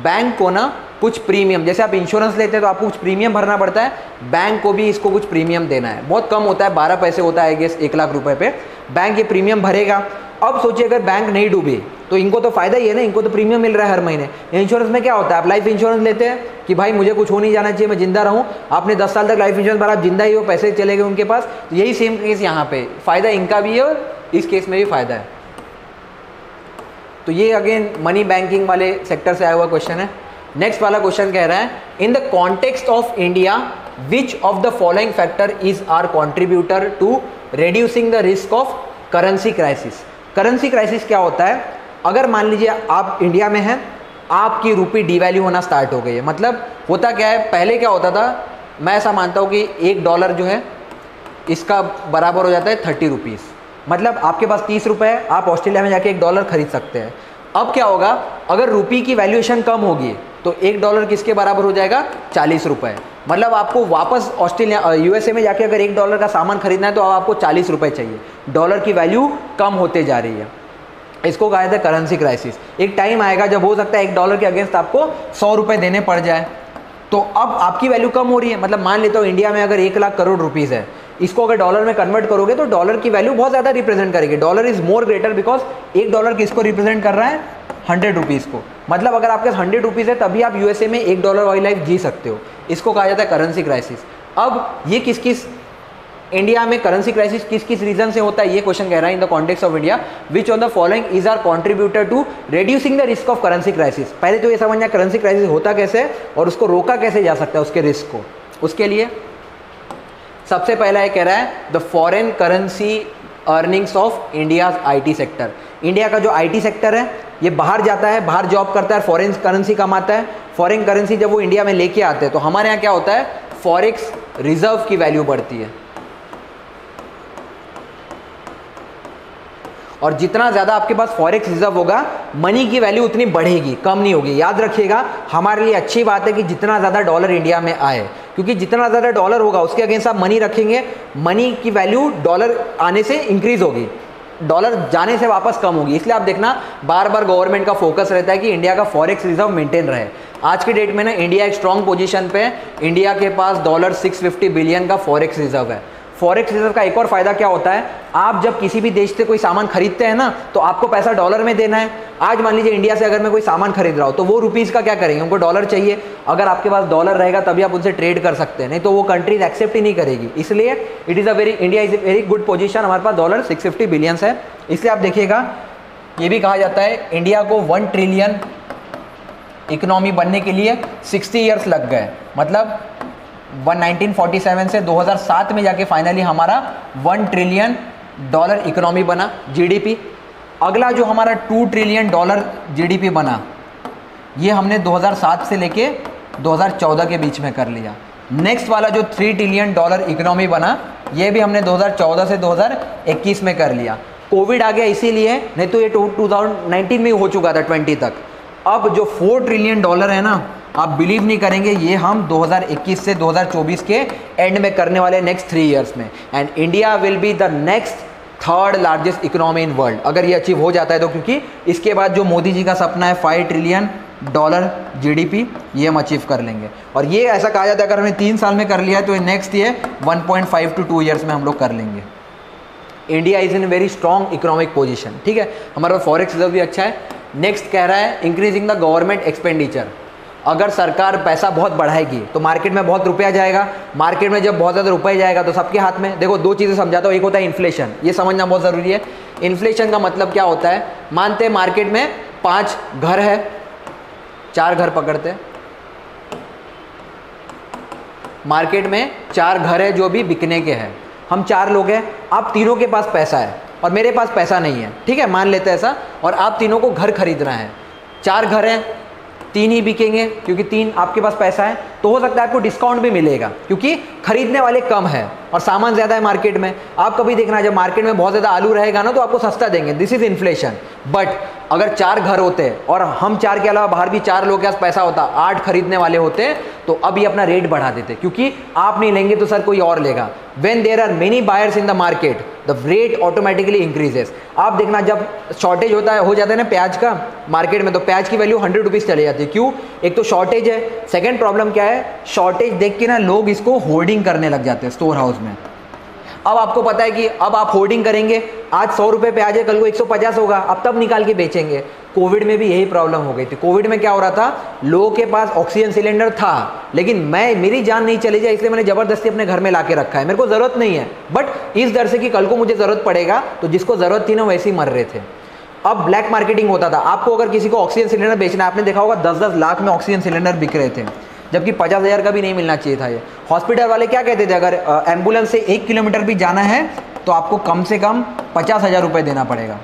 बैंक को ना कुछ प्रीमियम, जैसे आप इंश्योरेंस लेते हैं तो आपको कुछ प्रीमियम भरना पड़ता है, बैंक को भी इसको कुछ प्रीमियम देना है। बहुत कम होता है, 12 पैसे होता है आई गेस 1 लाख रुपए पे, बैंक ये प्रीमियम भरेगा। अब सोचिए अगर बैंक नहीं डूबे तो इनको तो फायदा ही है ना, इनको तो प्रीमियम मिल रहा है हर महीने। इंश्योरेंस में क्या होता है, आप लाइफ इंश्योरेंस लेते हैं कि भाई मुझे कुछ हो नहीं जाना चाहिए, मैं जिंदा रहूं। आपने 10 साल तक लाइफ इंश्योरेंस भरा, आप जिंदा ही हो, पैसे चले गए उनके पास। तो यही सेम केस यहाँ पे, फायदा इनका भी है और इस केस में भी फायदा है। तो ये अगेन मनी बैंकिंग वाले सेक्टर से आया हुआ क्वेश्चन है। नेक्स्ट वाला क्वेश्चन कह रहा है, in the context of India which of the following factor is are contributor to reducing the risk of currency crisis. Currency crisis क्या होता है, अगर मान लीजिए आप इंडिया में हैं, आपकी रुपी डिवैल्यू होना स्टार्ट हो गई है। मतलब होता क्या है, पहले क्या होता था, मैं ऐसा मानता हूँ कि $1 जो है इसका बराबर हो जाता है 30 रुपीज़। मतलब आपके पास 30 रुपये है, आप ऑस्ट्रेलिया में जाके $1 खरीद सकते हैं। अब क्या होगा, अगर रुपी की वैल्यूएशन कम होगी तो $1 किसके बराबर हो जाएगा, 40 रुपये। मतलब आपको वापस ऑस्ट्रेलिया USA में जाके अगर $1 का सामान खरीदना है तो अब आपको 40 रुपये चाहिए। डॉलर की वैल्यू कम होते जा रही है, इसको कहा जाता है करेंसी क्राइसिस। एक टाइम आएगा जब हो सकता है $1 के अगेंस्ट आपको 100 रुपये देने पड़ जाए। तो अब आपकी वैल्यू कम हो रही है। मतलब मान लेता हूँ इंडिया में अगर 1 लाख करोड़ रुपीज़ है, इसको अगर डॉलर में कन्वर्ट करोगे तो डॉलर की वैल्यू बहुत ज़्यादा रिप्रेजेंट करेगी। Dollar is more greater because $1 किसको रिप्रेजेंट कर रहा है, 100 रुपीज़ को। मतलब अगर आपके पास 100 रुपीज़ है तभी आप USA में $1 वाली लाइफ जी सकते हो। इसको कहा जाता है करेंसी क्राइसिस। अब ये किस किस इंडिया में करेंसी क्राइसिस किस किस रीजन से होता है, ये क्वेश्चन कह रहा है, in the context of India which on the following is are contributor to reducing the risk of currency crisis. पहले तो ये समझना करेंसी क्राइसिस होता कैसे है और उसको रोका कैसे जा सकता है, उसके रिस्क को। उसके लिए सबसे पहला ये कह रहा है, the foreign currency earnings of India's IT sector. India का जो IT सेक्टर है ये बाहर जाता है, बाहर जॉब करता है, फॉरेन करेंसी कमाता है। फॉरेन करेंसी जब वो इंडिया में लेके आते हैं तो हमारे यहाँ क्या होता है, फॉरेक्स रिजर्व की वैल्यू बढ़ती है। और जितना ज़्यादा आपके पास फॉरेक्स रिजर्व होगा, मनी की वैल्यू उतनी बढ़ेगी, कम नहीं होगी। याद रखिएगा, हमारे लिए अच्छी बात है कि जितना ज़्यादा डॉलर इंडिया में आए, क्योंकि जितना ज़्यादा डॉलर होगा उसके अगेंस्ट आप मनी रखेंगे, मनी की वैल्यू डॉलर आने से इंक्रीज होगी, डॉलर जाने से वापस कम होगी। इसलिए आप देखना बार बार गवर्नमेंट का फोकस रहता है कि इंडिया का फॉरेक्स रिजर्व मेंटेन रहे। आज की डेट में ना इंडिया एक स्ट्रॉन्ग पोजीशन पे है, इंडिया के पास $650 बिलियन का फॉरेक्स रिजर्व है। फॉरेक्स रिजर्व का एक और फायदा क्या होता है, आप जब किसी भी देश से कोई सामान खरीदते हैं ना तो आपको पैसा डॉलर में देना है। आज मान लीजिए इंडिया से अगर मैं कोई सामान खरीद रहा हूँ तो वो रुपीज़ का क्या करेंगे, उनको डॉलर चाहिए। अगर आपके पास डॉलर रहेगा तभी आप उनसे ट्रेड कर सकते हैं, नहीं तो वो कंट्रीज एक्सेप्ट ही नहीं करेगी। इसलिए India is a very good position, हमारे पास $650 बिलियंस है। इसलिए आप देखिएगा ये भी कहा जाता है इंडिया को 1 ट्रिलियन इकोनॉमी बनने के लिए 60 ईयर्स लग गए। मतलब 1947 से 2007 में जाके फाइनली हमारा $1 ट्रिलियन इकोनॉमी बना, जीडीपी। अगला जो हमारा $2 ट्रिलियन जीडीपी बना, ये हमने 2007 से लेके 2014 के बीच में कर लिया। नेक्स्ट वाला जो $3 ट्रिलियन इकोनॉमी बना, ये भी हमने 2014 से 2021 में कर लिया। कोविड आ गया इसीलिए, नहीं तो ये 2019 में हो चुका था 20 तक। अब जो $4 ट्रिलियन है ना, आप बिलीव नहीं करेंगे, ये हम 2021 से 2024 के एंड में करने वाले नेक्स्ट 3 इयर्स में। And India will be the next 3rd largest economy in world, अगर ये अचीव हो जाता है तो। क्योंकि इसके बाद जो मोदी जी का सपना है $5 ट्रिलियन जीडीपी, ये हम अचीव कर लेंगे। और ये ऐसा कहा जाता है अगर हमने 3 साल में कर लिया है तो नेक्स्ट ये 1.5 to 2 ईयर्स में हम लोग कर लेंगे। India is in very strong economic position, ठीक है। हमारे पास फॉरेक्स रिजर्व भी अच्छा है। नेक्स्ट कह रहा है इंक्रीजिंग द गवर्नमेंट एक्सपेंडिचर। अगर सरकार पैसा बहुत बढ़ाएगी तो मार्केट में बहुत रुपया जाएगा, मार्केट में जब बहुत ज़्यादा रुपया जाएगा तो सबके हाथ में। देखो 2 चीज़ें समझाता हूँ, एक होता है इन्फ्लेशन, ये समझना बहुत ज़रूरी है। इन्फ्लेशन का मतलब क्या होता है, मानते हैं मार्केट में 5 घर है, 4 घर पकड़ते हैं, मार्केट में 4 घर है जो भी बिकने के हैं। हम 4 लोग हैं, आप तीनों के पास पैसा है और मेरे पास पैसा नहीं है, ठीक है, मान लेते हैं ऐसा। और आप तीनों को घर खरीदना है, 4 घर हैं, 3 ही बिकेंगे क्योंकि 3 आपके पास पैसा है, तो हो सकता है आपको डिस्काउंट भी मिलेगा क्योंकि खरीदने वाले कम है और सामान ज़्यादा है मार्केट में। आप कभी देखना जब मार्केट में बहुत ज़्यादा आलू रहेगा ना तो आपको सस्ता देंगे, दिस इज़ इन्फ्लेशन। बट अगर 4 घर होते और हम 4 के अलावा बाहर भी 4 लोग के पास पैसा होता, 8 खरीदने वाले होते, तो अब ये अपना रेट बढ़ा देते, क्योंकि आप नहीं लेंगे तो सर कोई और लेगा। When there are many buyers in the market, the rate automatically increases। आप देखना जब शॉर्टेज हो जाता है ना प्याज का मार्केट में, तो प्याज की वैल्यू 100 रुपीज़ चली जाती है। क्यों? एक तो शॉर्टेज है, सेकेंड प्रॉब्लम क्या है, शॉर्टेज देख के ना लोग इसको होर्डिंग करने लग जाते हैं स्टोर हाउस में। अब आपको पता है कि अब आप होर्डिंग करेंगे, आज 100 रुपये प्याज है, कल को 150 होगा, अब तब निकाल के बेचेंगे। कोविड में भी यही प्रॉब्लम हो गई थी। कोविड में क्या हो रहा था, लोगों के पास ऑक्सीजन सिलेंडर था, लेकिन मेरी जान नहीं चली जाए इसलिए मैंने ज़बरदस्ती अपने घर में ला के रखा है, मेरे को ज़रूरत नहीं है, बट इस डर से कि कल को मुझे ज़रूरत पड़ेगा, तो जिसको ज़रूरत थी ना वैसे ही मर रहे थे। अब ब्लैक मार्केटिंग होता था, आपको अगर किसी को ऑक्सीजन सिलेंडर बेचना है, आपने देखा होगा 10-10 लाख में ऑक्सीजन सिलेंडर बिक रहे थे, जबकि 50,000 का भी नहीं मिलना चाहिए था। ये हॉस्पिटल वाले क्या कहते थे, अगर एम्बुलेंस से 1 किलोमीटर भी जाना है तो आपको कम से कम 50,000 रुपये देना पड़ेगा।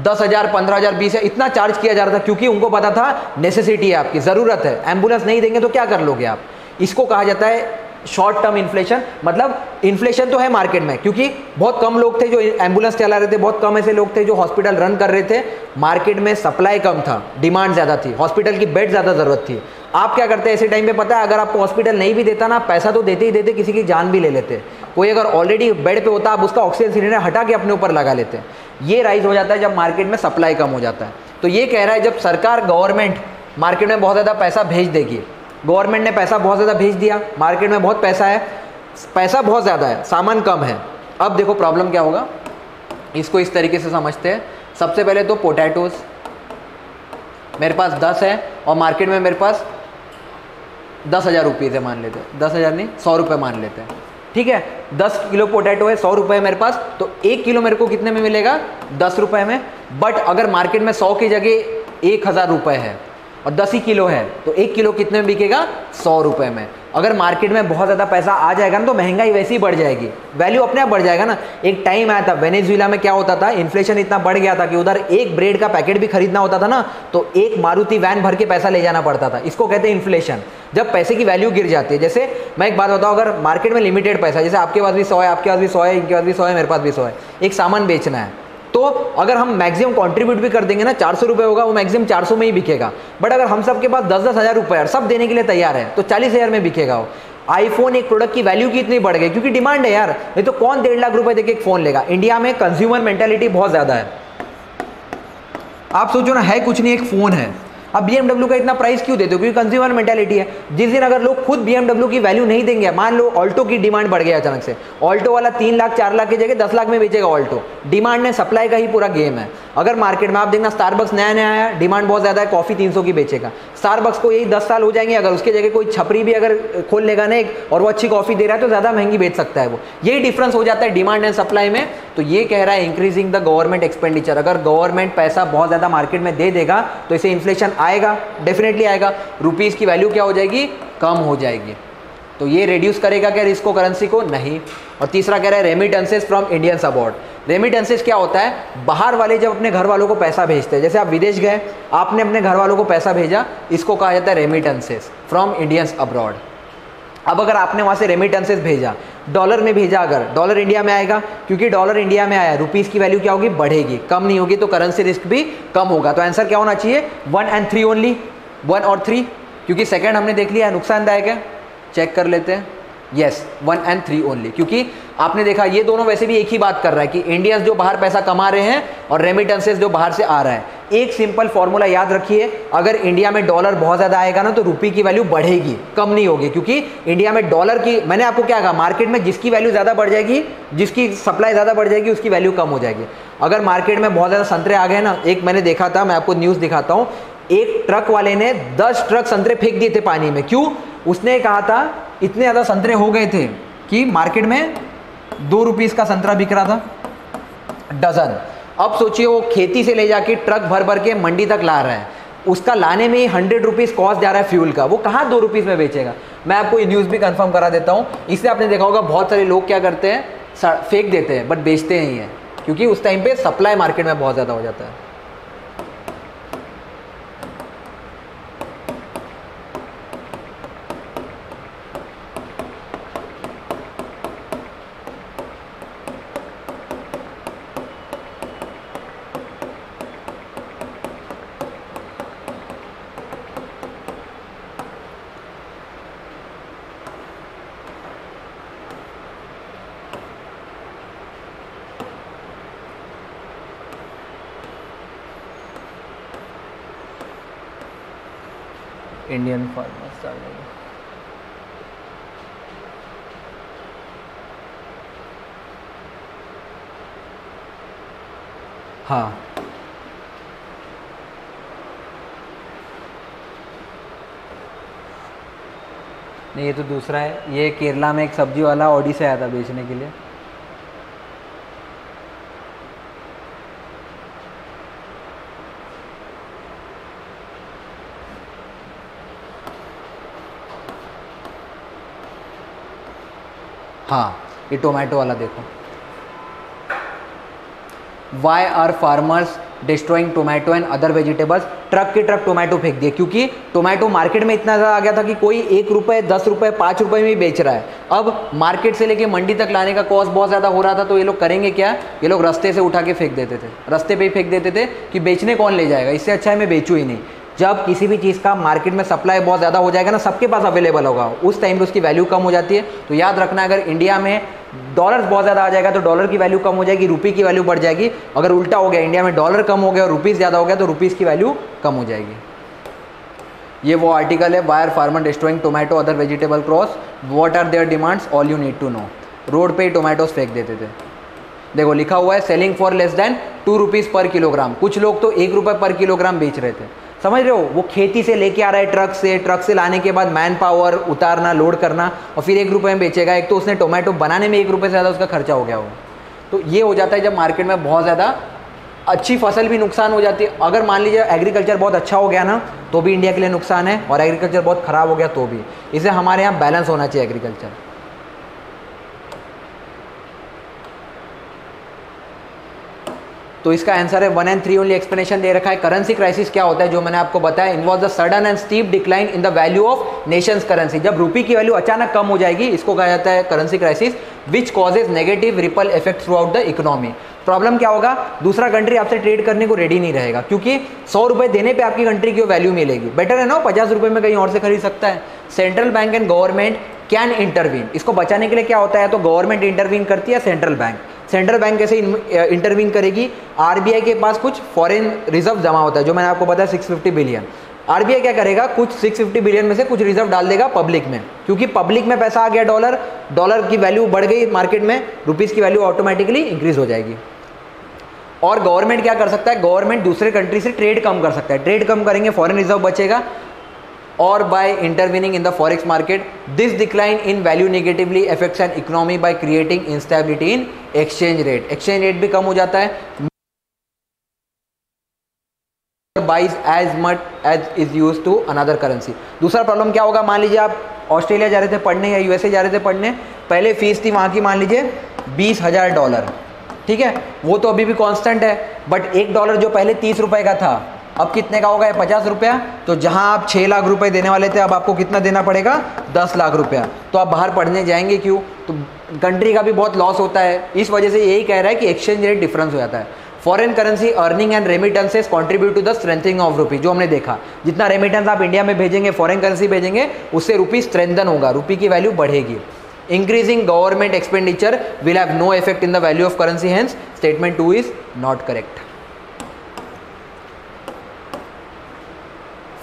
10,000, 15,000, 20,000 इतना चार्ज किया जा रहा था, क्योंकि उनको पता था नेसेसिटी है, आपकी ज़रूरत है। एम्बुलेंस नहीं देंगे तो क्या कर लोगे आप। इसको कहा जाता है शॉर्ट टर्म इन्फ्लेशन। मतलब इन्फ्लेशन तो है मार्केट में, क्योंकि बहुत कम लोग थे जो एम्बुलेंस चला रहे थे, बहुत कम ऐसे लोग थे जो हॉस्पिटल रन कर रहे थे। मार्केट में सप्लाई कम था, डिमांड ज़्यादा थी, हॉस्पिटल की बेड ज़्यादा ज़रूरत थी। आप क्या करते हैं ऐसे टाइम पे, पता है, अगर आपको हॉस्पिटल नहीं भी देता ना, पैसा तो देते ही देते, किसी की जान भी ले लेते। कोई अगर ऑलरेडी बेड पे होता, आप उसका ऑक्सीजन सिलेंडर हटा के अपने ऊपर लगा लेते। ये राइज हो जाता है जब मार्केट में सप्लाई कम हो जाता है। तो ये कह रहा है जब सरकार गवर्नमेंट मार्केट में बहुत ज़्यादा पैसा भेज देगी, गवर्नमेंट ने पैसा बहुत ज़्यादा भेज दिया, मार्केट में बहुत पैसा है, पैसा बहुत ज़्यादा है, सामान कम है। अब देखो प्रॉब्लम क्या होगा, इसको इस तरीके से समझते हैं। सबसे पहले तो पोटैटोज़ मेरे पास 10 है और मार्केट में मेरे पास 10,000 रुपीज़ है, मान लेते हैं 10,000 नहीं 100 रुपये मान लेते हैं, ठीक है। 10 किलो पोटैटो है, 100 रुपये मेरे पास, तो 1 किलो मेरे को कितने में मिलेगा, 10 रुपये में। बट अगर मार्केट में 100 की जगह 1,000 रुपये है और 10 ही किलो है, तो 1 किलो कितने में बिकेगा, 100 रुपये में। अगर मार्केट में बहुत ज़्यादा पैसा आ जाएगा ना तो महंगाई वैसे ही बढ़ जाएगी, वैल्यू अपने आप बढ़ जाएगा ना। एक टाइम आया था वेनेजुएला में, क्या होता था, इन्फ्लेशन इतना बढ़ गया था कि उधर एक ब्रेड का पैकेट भी खरीदना होता था ना तो एक मारुति वैन भर के पैसा ले जाना पड़ता था। इसको कहते हैं इन्फ्लेशन, जब पैसे की वैल्यू गिर जाती है। जैसे मैं एक बात बताऊँ, अगर मार्केट में लिमिटेड पैसा, जैसे आपके पास भी 100 है, आपके पास भी 100 है, इनके पास भी 100 है, मेरे पास भी 100 है, एक सामान बेचना है, तो अगर हम मैक्सिमम कंट्रीब्यूट भी कर देंगे ना, 400 रुपये होगा, वो मैक्सिमम 400 में ही बिकेगा। बट अगर हम सबके पास 10-10 हज़ार रुपये सब देने के लिए तैयार है तो 40,000 में बिकेगा वो। आईफोन एक प्रोडक्ट की वैल्यू की इतनी बढ़ गई क्योंकि डिमांड है यार, नहीं तो कौन 1.5 लाख रुपए देके एक फोन लेगा। इंडिया में कंज्यूमर मेंटालिटी बहुत ज्यादा है। आप सोचो ना, है कुछ नहीं, एक फोन है। अब BMW का इतना प्राइस क्यों देते हो? क्योंकि कंज्यूमर मेंटालिटी है। जिस दिन अगर लोग खुद BMW की वैल्यू नहीं देंगे, मान लो ऑल्टो की डिमांड बढ़ गया अचानक से, ऑल्टो वाला 3 लाख 4 लाख की जगह 10 लाख में बेचेगा ऑल्टो। डिमांड ने सप्लाई का ही पूरा गेम है। अगर मार्केट में आप देखना, स्टारबक्स नया नया आया, डिमांड बहुत ज्यादा है, कॉफी 300 की बेचेगा। स्टारबक्स को यही 10 साल हो जाएंगे, अगर उसके जगह कोई छपरी भी अगर खोल लेगा ना एक, और वो अच्छी कॉफी दे रहा है तो ज्यादा महंगी बेच सकता है वो। यही डिफरेंस हो जाता है डिमांड एंड सप्लाई में। तो ये कह रहा है इंक्रीजिंग द गवर्नमेंट एक्सपेंडिचर। अगर गवर्नमेंट पैसा बहुत ज्यादा मार्केट में दे देगा तो इसे इन्फ्लेशन आएगा, डेफिनेटली आएगा, रुपीज की वैल्यू क्या हो जाएगी? कम हो जाएगी। तो ये रिड्यूस करेगा क्या रिस्क को, करेंसी को? नहीं। और तीसरा कह रहा है remittances from Indians abroad. Remittances क्या होता है? बाहर वाले जब अपने घर वालों को पैसा भेजते हैं, जैसे आप विदेश गए, आपने अपने घर वालों को पैसा भेजा, इसको कहा जाता है रेमिटेंसेस फ्रॉम इंडियंस अब्रॉड। अब अगर आपने वहां से रेमिटेंसेस भेजा, डॉलर में भेजा, अगर डॉलर इंडिया में आएगा, क्योंकि डॉलर इंडिया में आया, रुपीस की वैल्यू क्या होगी? बढ़ेगी, कम नहीं होगी, तो करेंसी रिस्क भी कम होगा। तो आंसर क्या होना चाहिए? 1 और 3 ओनली, 1 और 3, क्योंकि सेकंड हमने देख लिया नुकसानदायक है। चेक कर लेते हैं। यस, 1 और 3 ओनली, क्योंकि आपने देखा ये दोनों वैसे भी एक ही बात कर रहा है कि इंडियंस जो बाहर पैसा कमा रहे हैं और रेमिटेंसेस जो बाहर से आ रहा है। एक सिंपल फॉर्मूला याद रखिए, अगर इंडिया में डॉलर बहुत ज्यादा आएगा ना तो रुपये की वैल्यू बढ़ेगी, कम नहीं होगी। क्योंकि इंडिया में डॉलर की, मैंने आपको क्या कहा, मार्केट में जिसकी वैल्यू ज्यादा बढ़ जाएगी, जिसकी सप्लाई ज्यादा बढ़ जाएगी, उसकी वैल्यू कम हो जाएगी। अगर मार्केट में बहुत ज्यादा संतरे आ गए ना, एक मैंने देखा था, मैं आपको न्यूज दिखाता हूँ, एक ट्रक वाले ने 10 ट्रक संतरे फेंक दिए थे पानी में। क्यों? उसने कहा था इतने ज्यादा संतरे हो गए थे कि मार्केट में 2 रुपीस का संतरा बिक रहा था डजन। अब सोचिए वो खेती से ले जाके ट्रक भर भर के मंडी तक ला रहा है, उसका लाने में ही 100 रुपीस कॉस्ट जा रहा है फ्यूल का, वो कहाँ 2 रुपीस में बेचेगा। मैं आपको ये न्यूज़ भी कंफर्म करा देता हूँ। इससे आपने देखा होगा बहुत सारे लोग क्या करते हैं, फेंक देते हैं बट बेचते नहीं है, क्योंकि उस टाइम पे सप्लाई मार्केट में बहुत ज़्यादा हो जाता है। इंडियन फार्मर्स चल रही है। हाँ, नहीं ये तो दूसरा है। ये केरला में एक सब्जी वाला ऑडी से आया था बेचने के लिए। हाँ, ये टोमेटो वाला देखो। Why are farmers destroying tomato and other vegetables? Truck के ट्रक टोमेटो फेंक दिए, क्योंकि टोमेटो मार्केट में इतना ज़्यादा आ गया था कि कोई 1 रुपये, 10 रुपये, 5 रुपये में ही बेच रहा है। अब मार्केट से लेके मंडी तक लाने का कॉस्ट बहुत ज़्यादा हो रहा था, तो ये लोग करेंगे क्या? ये लोग रास्ते से उठा के फेंक देते थे, रास्ते पे ही फेंक देते थे कि बेचने कौन ले जाएगा, इससे अच्छा है मैं बेचूँ ही नहीं। जब किसी भी चीज़ का मार्केट में सप्लाई बहुत ज़्यादा हो जाएगा ना, सबके पास अवेलेबल होगा, उस टाइम पे उसकी वैल्यू कम हो जाती है। तो याद रखना, अगर इंडिया में डॉलर बहुत ज़्यादा आ जाएगा तो डॉलर की वैल्यू कम हो जाएगी, रुपये की वैल्यू बढ़ जाएगी। अगर उल्टा हो गया, इंडिया में डॉलर कम हो गया और रुपीज़ ज़्यादा हो गया, तो रुपीज़ की वैल्यू कम हो जाएगी। ये वो आर्टिकल है, why are farmer destroying tomato other vegetable crops, what are their demands, all you need to know. Road पे ही टोमेटोज फेंक देते थे। देखो लिखा हुआ है selling for less than 2 rupees पर किलोग्राम। कुछ लोग तो 1 रुपये पर किलोग्राम बेच रहे थे। समझ रहे हो? वो खेती से लेके आ रहा है ट्रक से लाने के बाद मैन पावर उतारना, लोड करना, और फिर 1 रुपये में बेचेगा। एक तो उसने टोमेटो बनाने में 1 रुपये से ज़्यादा उसका खर्चा हो गया हो। तो ये हो जाता है जब मार्केट में बहुत ज़्यादा अच्छी फसल भी नुकसान हो जाती है। अगर मान लीजिए एग्रीकल्चर बहुत अच्छा हो गया ना, तो भी इंडिया के लिए नुकसान है, और एग्रीकल्चर बहुत ख़राब हो गया तो भी। इसलिए हमारे यहाँ बैलेंस होना चाहिए एग्रीकल्चर। तो इसका आंसर है 1 और 3 ओनली। एक्सप्लेनेशन दे रखा है। करेंसी क्राइसिस क्या होता है, जो मैंने आपको बताया, involve the sudden and steep decline in the value of Nations currency. जब रुपये की वैल्यू अचानक कम हो जाएगी, इसको कहा जाता है currency crisis. Which causes negative ripple effect through out the economy. Problem क्या होगा, दूसरा कंट्री आपसे ट्रेड करने को रेडी नहीं रहेगा, क्योंकि 100 रुपये देने पे आपकी कंट्री की वैल्यू मिलेगी। बेटर है ना 50 रुपये में कहीं और से खरीद सकता है। Central bank and government can intervene, इसको बचाने के लिए क्या होता है, तो गवर्नमेंट इंटरवीन करती है, सेंट्रल बैंक। सेंट्रल बैंक कैसे इंटरवीन करेगी, आरबीआई के पास कुछ फॉरेन रिजर्व जमा होता है, जो मैंने आपको बताया 650 बिलियन। आरबीआई क्या करेगा, कुछ 650 बिलियन में से कुछ रिजर्व डाल देगा पब्लिक में, क्योंकि पब्लिक में पैसा आ गया, डॉलर की वैल्यू बढ़ गई मार्केट में, रुपीस की वैल्यू ऑटोमेटिकली इंक्रीज हो जाएगी। और गवर्नमेंट क्या कर सकता है, गवर्नमेंट दूसरे कंट्री से ट्रेड कम कर सकता है, ट्रेड कम करेंगे फॉरेन रिजर्व बचेगा, और by intervening in the forex market this decline in value negatively affects an economy by creating instability in exchange rate. Exchange rate भी कम हो जाता है, buys as much as is used to another currency। दूसरा problem क्या होगा, मान लीजिए आप ऑस्ट्रेलिया जा रहे थे पढ़ने या यूएसए जा रहे थे पढ़ने, पहले फीस थी वहाँ की मान लीजिए $20,000, ठीक है, वो तो अभी भी कांस्टेंट है, बट $1 जो पहले 30 रुपए का था अब कितने का होगा, 50 रुपया। तो जहाँ आप 6 लाख रुपए देने वाले थे, अब आपको कितना देना पड़ेगा, 10 लाख रुपया। तो आप बाहर पढ़ने जाएंगे क्यों, तो कंट्री का भी बहुत लॉस होता है। इस वजह से यही कह रहा है कि एक्सचेंज रेट डिफरेंस हो जाता है। Foreign currency earning and remittances contribute to the strengthening of rupee, जो हमने देखा, जितना रेमिटेंस आप इंडिया में भेजेंगे, फॉरेन करेंसी भेजेंगे, उससे रुपी स्ट्रेंथन होगा, रुपी की वैल्यू बढ़ेगी। Increasing government expenditure will have no effect in the value of currency, hence statement 2 is not correct.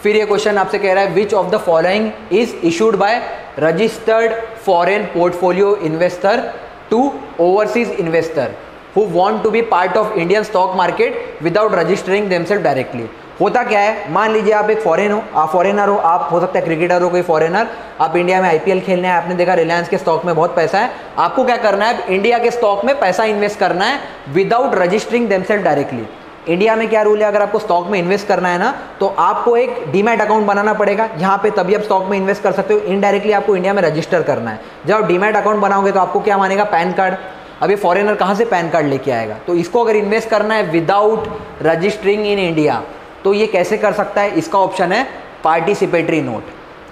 फिर ये क्वेश्चन आपसे कह रहा है which of the following is issued by registered foreign portfolio investor to overseas investor who want to be part of Indian stock market without registering themselves directly। होता क्या है, मान लीजिए आप एक फॉरेनर हो, आप हो सकता है क्रिकेटर हो, कोई फॉरेनर, आप इंडिया में आईपीएल खेलने हैं, आपने देखा रिलायंस के स्टॉक में बहुत पैसा है, आपको क्या करना है, इंडिया के स्टॉक में पैसा इन्वेस्ट करना है without registering themselves directly. India में क्या रूल है, अगर आपको स्टॉक में इन्वेस्ट करना है ना, तो आपको एक डीमैट अकाउंट बनाना पड़ेगा, यहाँ पे तभी आप स्टॉक में इन्वेस्ट कर सकते हो। इनडायरेक्टली आपको इंडिया में रजिस्टर करना है। जब आप डीमैट अकाउंट बनाओगे तो आपको क्या मानेगा, पैन कार्ड। अब ये फॉरेनर कहाँ से पैन कार्ड लेके आएगा, तो इसको अगर इन्वेस्ट करना है विदाउट रजिस्टरिंग इन इंडिया, तो ये कैसे कर सकता है, इसका ऑप्शन है पार्टिसिपेटरी नोट।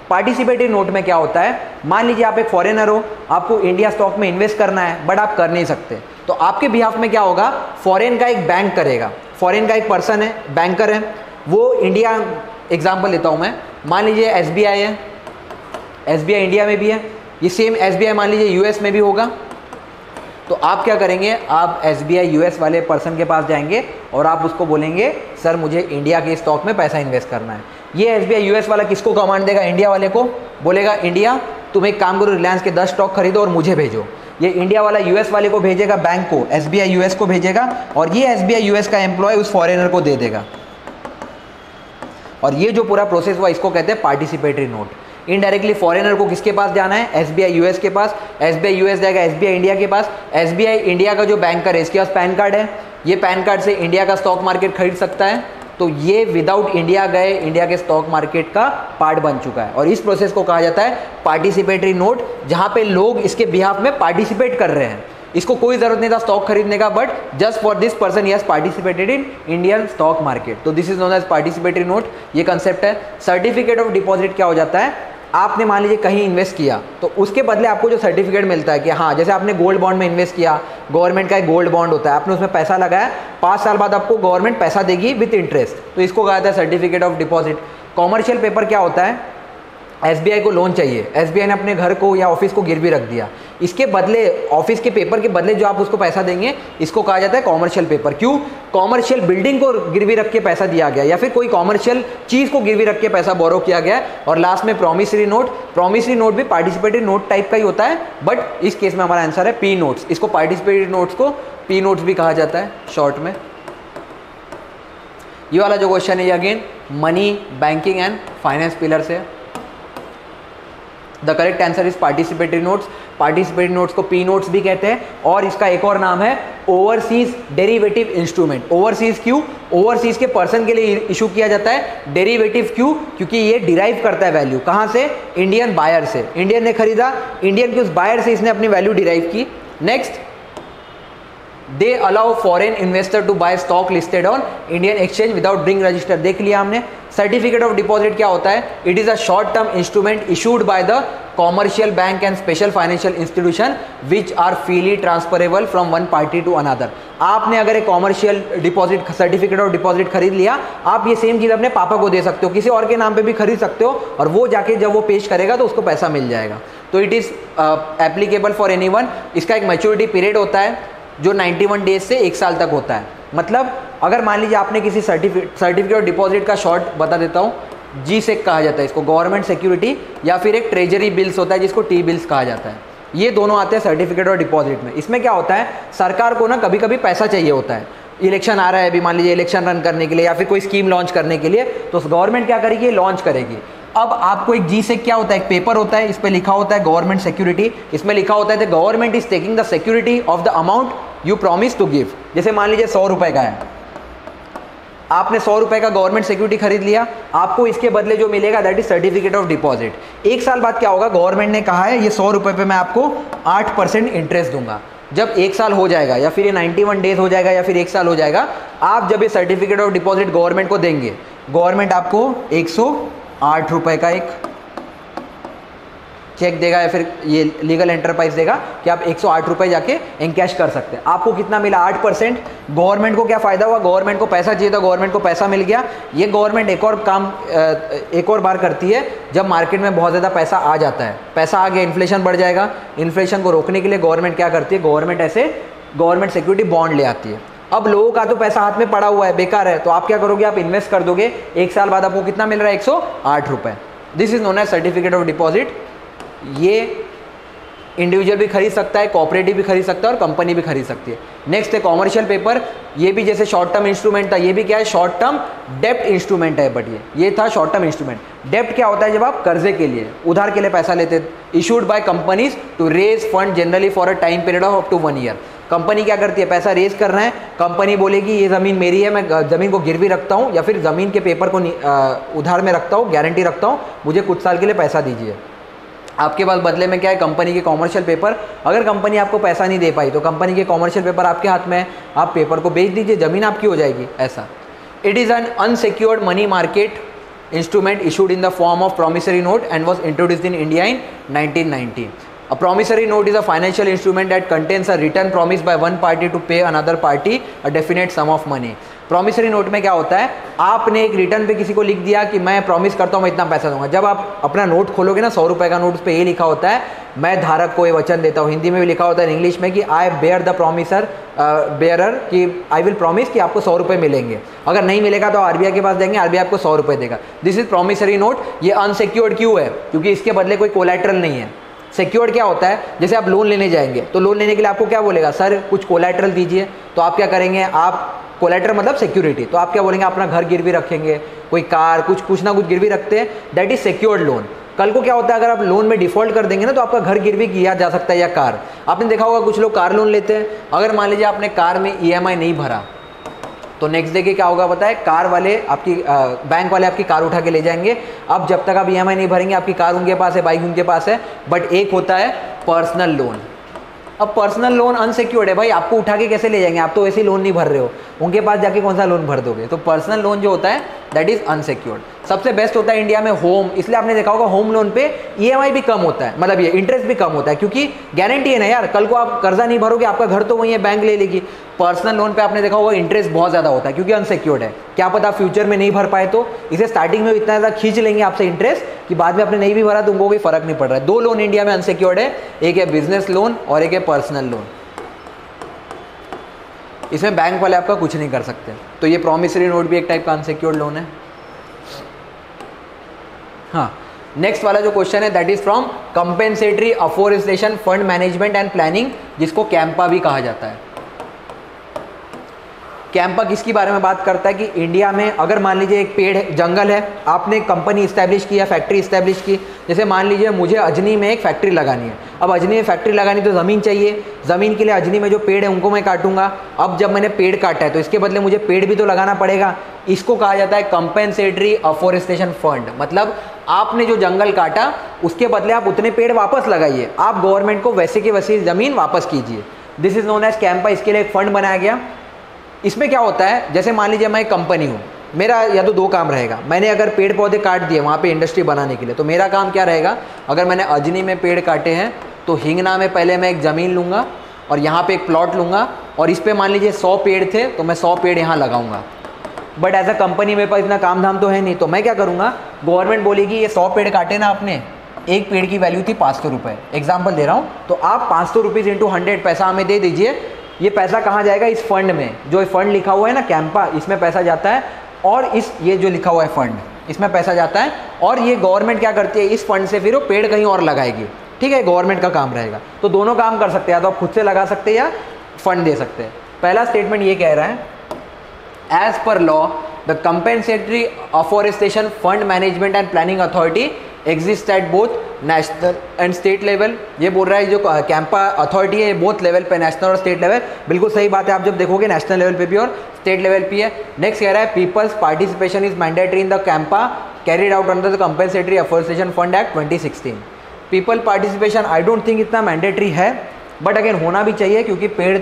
पार्टिसिपेटरी नोट में क्या होता है, मान लीजिए आप एक फॉरेनर हो, आपको इंडिया स्टॉक में इन्वेस्ट करना है, बट आप कर नहीं सकते, तो आपके बिहाफ में क्या होगा, फॉरेन का एक बैंक करेगा, फॉरेन का एक पर्सन है, बैंकर है, वो इंडिया, एग्जाम्पल लेता हूँ मैं, मान लीजिए SBI है, SBI इंडिया में भी है, ये सेम SBI मान लीजिए US में भी होगा, तो आप क्या करेंगे, आप SBI US वाले पर्सन के पास जाएंगे और आप उसको बोलेंगे सर मुझे इंडिया के स्टॉक में पैसा इन्वेस्ट करना है। ये SBI US वाला किसको कमांड देगा, इंडिया वाले को, बोलेगा इंडिया तुम एक काम करो, रिलायंस के 10 स्टॉक खरीदो और मुझे भेजो। ये इंडिया वाला US वाले को भेजेगा, बैंक को, SBI US को भेजेगा, और ये SBI US का एम्प्लॉय उस फॉरेनर को दे देगा। और ये जो पूरा प्रोसेस हुआ, इसको कहते हैं पार्टिसिपेटरी नोट। इनडायरेक्टली फॉरेनर को किसके पास जाना है, SBI US के पास, SBI US जाएगा SBI इंडिया के पास, SBI इंडिया का जो बैंकर है इसके पास पैन कार्ड है, ये पैन कार्ड से इंडिया का स्टॉक मार्केट खरीद सकता है, तो ये विदाउट इंडिया गए इंडिया के स्टॉक मार्केट का पार्ट बन चुका है। और इस प्रोसेस को कहा जाता है पार्टिसिपेटरी नोट, जहां पे लोग इसके बिहाफ में पार्टिसिपेट कर रहे हैं। इसको कोई जरूरत नहीं था स्टॉक खरीदने का, but just for this person he has participated in Indian stock market, तो this is known as participatory note, ये कंसेप्ट है। सर्टिफिकेट ऑफ डिपॉजिट क्या हो जाता है, आपने मान लीजिए कहीं इन्वेस्ट किया, तो उसके बदले आपको जो सर्टिफिकेट मिलता है कि हाँ, जैसे आपने गोल्ड बॉन्ड में इन्वेस्ट किया, गवर्नमेंट का एक गोल्ड बॉन्ड होता है, आपने उसमें पैसा लगाया, 5 साल बाद आपको गवर्नमेंट पैसा देगी विथ इंटरेस्ट, तो इसको कहा जाता है certificate of deposit. Commercial paper क्या होता है, SBI को लोन चाहिए, SBI ने अपने घर को या ऑफिस को गिरवी रख दिया, इसके बदले ऑफिस के पेपर के बदले जो आप उसको पैसा देंगे, इसको कहा जाता है कॉमर्शियल पेपर। क्यों, कॉमर्शियल बिल्डिंग को गिरवी रख के पैसा दिया गया, या फिर कोई कॉमर्शियल चीज़ को गिरवी रख के पैसा बोरो किया गया। और लास्ट में प्रॉमिसरी नोट, प्रॉमिसरी नोट भी पार्टिसिपेटरी नोट टाइप का ही होता है, बट इस केस में हमारा आंसर है P नोट्स। इसको पार्टिसिपेटरी नोट्स को P नोट्स भी कहा जाता है शॉर्ट में। ये वाला जो क्वेश्चन है, again money, banking and finance pillar से। The correct answer is participatory notes. Participatory notes को P नोट्स भी कहते हैं, और इसका एक और नाम है ओवरसीज डेरिवेटिव इंस्ट्रूमेंट। ओवरसीज क्यों, ओवरसीज के पर्सन के लिए इशू किया जाता है। डेरिवेटिव क्यों, क्योंकि ये डिराइव करता है वैल्यू, कहाँ से, इंडियन बायर से। इंडियन ने खरीदा, इंडियन के उस बायर से इसने अपनी वैल्यू डिराइव की। Next they allow foreign investor to buy stock listed on Indian exchange without being register. देख लिया हमने। सर्टिफिकेट ऑफ डिपॉजिट क्या होता है? It is a short term instrument issued by the commercial bank and special financial institution which are freely transferable from one party to another. आपने अगर एक commercial deposit certificate of deposit खरीद लिया, आप ये सेम चीज अपने पापा को दे सकते हो, किसी और के नाम पे भी खरीद सकते हो, और वो जाके जब वो पेश करेगा तो उसको पैसा मिल जाएगा। तो it is applicable for anyone. इसका एक मैच्योरिटी पीरियड होता है जो 91 डेज से 1 साल तक होता है। मतलब अगर मान लीजिए आपने किसी सर्टिफिकेट ऑफ डिपॉजिट का शॉर्ट बता देता हूँ, जी सेक कहा जाता है इसको, गवर्नमेंट सिक्योरिटी, या फिर एक ट्रेजरी बिल्स होता है जिसको टी बिल्स कहा जाता है। ये दोनों आते हैं सर्टिफिकेट ऑफ डिपॉजिट में। इसमें क्या होता है, सरकार को ना कभी कभी पैसा चाहिए होता है, इलेक्शन आ रहा है अभी, मान लीजिए इलेक्शन रन करने के लिए या फिर कोई स्कीम लॉन्च करने के लिए, तो गवर्नमेंट क्या करेगी, लॉन्च करेगी। अब आपको एक जी सेक क्या होता है, एक पेपर होता है, इस पे लिखा होता है गवर्नमेंट सिक्योरिटी, इसमें लिखा होता है the government is taking the security of the amount you promise to give. जैसे मान लीजिए 100 रुपए का है, आपने 100 रुपए का गवर्नमेंट सिक्योरिटी खरीद लिया, आपको इसके बदले जो मिलेगा that is certificate of deposit. 1 साल बाद क्या होगा, गवर्नमेंट ने कहा है ये 100 रुपए पे मैं आपको 8% इंटरेस्ट दूंगा। जब 1 साल हो जाएगा या फिर ये 91 डेज हो जाएगा या फिर 1 साल हो जाएगा, आप जब ये सर्टिफिकेट ऑफ डिपॉजिट गवर्नमेंट को देंगे, गवर्नमेंट आपको 108 रुपए का एक चेक देगा या फिर ये लीगल एंटरप्राइज देगा कि आप 108 रुपए जाके एनकैश कर सकते हैं। आपको कितना मिला, 8%। गवर्नमेंट को क्या फ़ायदा हुआ, गवर्नमेंट को पैसा चाहिए था, गवर्नमेंट को पैसा मिल गया। ये गवर्नमेंट एक और काम एक और बार करती है, जब मार्केट में बहुत ज़्यादा पैसा आ जाता है, पैसा आ गया, इन्फ्लेशन बढ़ जाएगा, इन्फ्लेशन को रोकने के लिए गवर्नमेंट क्या करती है, गवर्नमेंट सिक्योरिटी बॉन्ड ले आती है। अब लोगों का तो पैसा हाथ में पड़ा हुआ है, बेकार है, तो आप क्या करोगे, आप इन्वेस्ट कर दोगे। 1 साल बाद आपको कितना मिल रहा है, 108 रुपए। This is known as certificate of deposit. ये इंडिविजुअल भी खरीद सकता है, कोऑपरेटिव भी खरीद सकता है और कंपनी भी खरीद सकती है। नेक्स्ट है कॉमर्शियल पेपर। ये भी जैसे शॉर्ट टर्म इंस्ट्रूमेंट था, ये भी क्या है, शॉर्ट टर्म डेप्ट इंस्ट्रूमेंट है, बट ये था शॉर्ट टर्म इंस्ट्रूमेंट। डेप्ट क्या होता है, जब आप कर्जे के लिए, उधार के लिए पैसा लेते, issued by companies to raise fund generally for a time period of up to 1 year. Company क्या करती है, पैसा रेज कर रहे हैं, कंपनी बोलेगी ये ज़मीन मेरी है, मैं ज़मीन को गिरवी रखता हूँ या फिर ज़मीन के पेपर को उधार में रखता हूँ, गारंटी रखता हूँ, मुझे कुछ साल के लिए पैसा दीजिए। आपके पास बदले में क्या है, कंपनी के कॉमर्शियल पेपर। अगर कंपनी आपको पैसा नहीं दे पाई तो कंपनी के कॉमर्शियल पेपर आपके हाथ में है, आप पेपर को बेच दीजिए, ज़मीन आपकी हो जाएगी, ऐसा। It is an unsecured money market instrument issued in the form of promissory note and was introduced in India in 1990. A promissory note is a financial instrument that contains a written promise by one party to pay another party a definite sum of money. Promissory note में क्या होता है, आपने एक return पे किसी को लिख दिया कि मैं प्रॉमिस करता हूँ मैं इतना पैसा दूंगा। जब आप अपना नोट खोलोगे ना, 100 रुपए का नोट, उस पर ये लिखा होता है मैं धारक को ये वचन देता हूँ। हिंदी में भी लिखा होता है, इंग्लिश में, कि I bear the promiser bearer, कि आई विल प्रॉमिस कि आपको 100 रुपये मिलेंगे। अगर नहीं मिलेगा तो आरबीआई के पास देंगे, आरबीआई आपको 100 रुपये देगा। This is promissory note. ये अनसिक्योर्ड क्यों है, क्योंकि इसके बदले कोई कोलैटरल नहीं है। सिक्योर्ड क्या होता है, जैसे आप लोन लेने जाएंगे तो लोन लेने के लिए आपको क्या बोलेगा, सर कुछ कोलैटरल दीजिए, तो आप क्या करेंगे, आप कोलैटरल मतलब सिक्योरिटी, तो आप क्या बोलेंगे, अपना घर गिरवी रखेंगे, कोई कार, कुछ ना कुछ गिरवी रखते हैं, दैट इज सिक्योर्ड लोन। कल को क्या होता है, अगर आप लोन में डिफॉल्ट कर देंगे ना, तो आपका घर गिरवी किया जा सकता है या कार। आपने देखा होगा कुछ लोग कार लोन लेते हैं, अगर मान लीजिए आपने कार में ईएमआई नहीं भरा तो नेक्स्ट डे के क्या होगा पता है, कार वाले आपकी बैंक वाले आपकी कार उठा के ले जाएंगे। अब जब तक आप ईएमआई नहीं भरेंगे, आपकी कार उनके पास है, बाइक उनके पास है। बट एक होता है पर्सनल लोन। अब पर्सनल लोन अनसिक्योर्ड है भाई, आपको उठा के कैसे ले जाएंगे, आप तो वैसे ही लोन नहीं भर रहे हो, उनके पास जाके कौन सा लोन भर दोगे। तो पर्सनल लोन जो होता है दैट इज अनसिक्योर्ड। सबसे बेस्ट होता है इंडिया में होम, इसलिए आपने देखा होगा होम लोन पे ईएमआई भी कम होता है, मतलब ये इंटरेस्ट भी कम होता है, क्योंकि गारंटी है ना यार, कल को आप कर्जा नहीं भरोगे, आपका घर तो वही है, बैंक ले लेगी। पर्सनल लोन पे आपने देखा होगा इंटरेस्ट बहुत ज़्यादा होता है, क्योंकि अनसिक्योर्ड है, क्या पता फ्यूचर में नहीं भर पाए तो इसे स्टार्टिंग में इतना ज़्यादा खींच लेंगे आपसे इंटरेस्ट कि बाद में आपने नहीं भी भरा तो उनको कोई फर्क नहीं पड़ रहा है। 2 लोन इंडिया में अनसिक्योर्ड है, एक है बिजनेस लोन और एक है पर्सनल लोन। इसमें बैंक वाले आपका कुछ नहीं कर सकते। तो ये प्रॉमिसरी नोट भी एक टाइप का अनसिक्योर्ड लोन है। हाँ, नेक्स्ट वाला जो क्वेश्चन है that is from compensatory afforestation fund management and planning, जिसको कैंपा भी कहा जाता है। कैंपा किसकी बारे में बात करता है कि इंडिया में अगर मान लीजिए एक पेड़ है, जंगल है, आपने कंपनी इस्टेब्लिश की या फैक्ट्री इस्टेब्लिश की। जैसे मान लीजिए मुझे अजनी में एक फैक्ट्री लगानी है, अब अजनी में फैक्ट्री लगानी तो ज़मीन चाहिए, ज़मीन के लिए अजनी में जो पेड़ है उनको मैं काटूंगा। अब जब मैंने पेड़ काटा है तो इसके बदले मुझे पेड़ भी तो लगाना पड़ेगा, इसको कहा जाता है कंपेंसेटरी अफोरेस्टेशन फंड। मतलब आपने जो जंगल काटा उसके बदले आप उतने पेड़ वापस लगाइए, आप गवर्नमेंट को वैसे की वैसी ज़मीन वापस कीजिए। This is known as CAMPA, इसके लिए एक फंड बनाया गया। इसमें क्या होता है, जैसे मान लीजिए मैं एक कंपनी हूँ, मेरा या तो दो काम रहेगा, मैंने अगर पेड़ पौधे काट दिए वहाँ पे इंडस्ट्री बनाने के लिए, तो मेरा काम क्या रहेगा, अगर मैंने अजनी में पेड़ काटे हैं तो हिंगना में पहले मैं एक ज़मीन लूँगा और यहाँ पे एक प्लॉट लूँगा और इस पे मान लीजिए 100 पेड़ थे तो मैं 100 पेड़ यहाँ लगाऊंगा। बट एज अ कंपनी मेरे पास इतना काम धाम तो है नहीं, तो मैं क्या करूँगा, गवर्नमेंट बोलेगी ये 100 पेड़ काटे ना आपने, एक पेड़ की वैल्यू थी 500 रुपये, एग्जाम्पल दे रहा हूँ, तो आप 500 रुपीज़ इंटू 100 पैसा हमें दे दीजिए। ये पैसा कहाँ जाएगा, इस फंड में, जो फंड लिखा हुआ है ना कैंपा, इसमें पैसा जाता है, और इस ये जो लिखा हुआ है फंड, इसमें पैसा जाता है, और ये गवर्नमेंट क्या करती है, इस फंड से फिर वो पेड़ कहीं और लगाएगी। ठीक है, गवर्नमेंट का काम रहेगा। तो दोनों काम कर सकते हैं, या तो आप खुद से लगा सकते हैं या फंड दे सकते हैं। पहला स्टेटमेंट ये कह रहा है, as per law the compensatory afforestation fund management and planning authority exist at both national and state level. ये बोल रहा है जो कैंपा अथॉरिटी है ये बोथ लेवल पे, नेशनल और स्टेट लेवल। बिल्कुल सही बात है, आप जब देखोगे नेशनल लेवल पे भी और स्टेट लेवल पे है। नेक्स्ट कह रहा है peoples participation is mandatory in the Campa carried out under the compensatory afforestation fund act 2016। People participation I don't think इतना मैंडेटरी है, बट अगेन होना भी चाहिए क्योंकि पेड़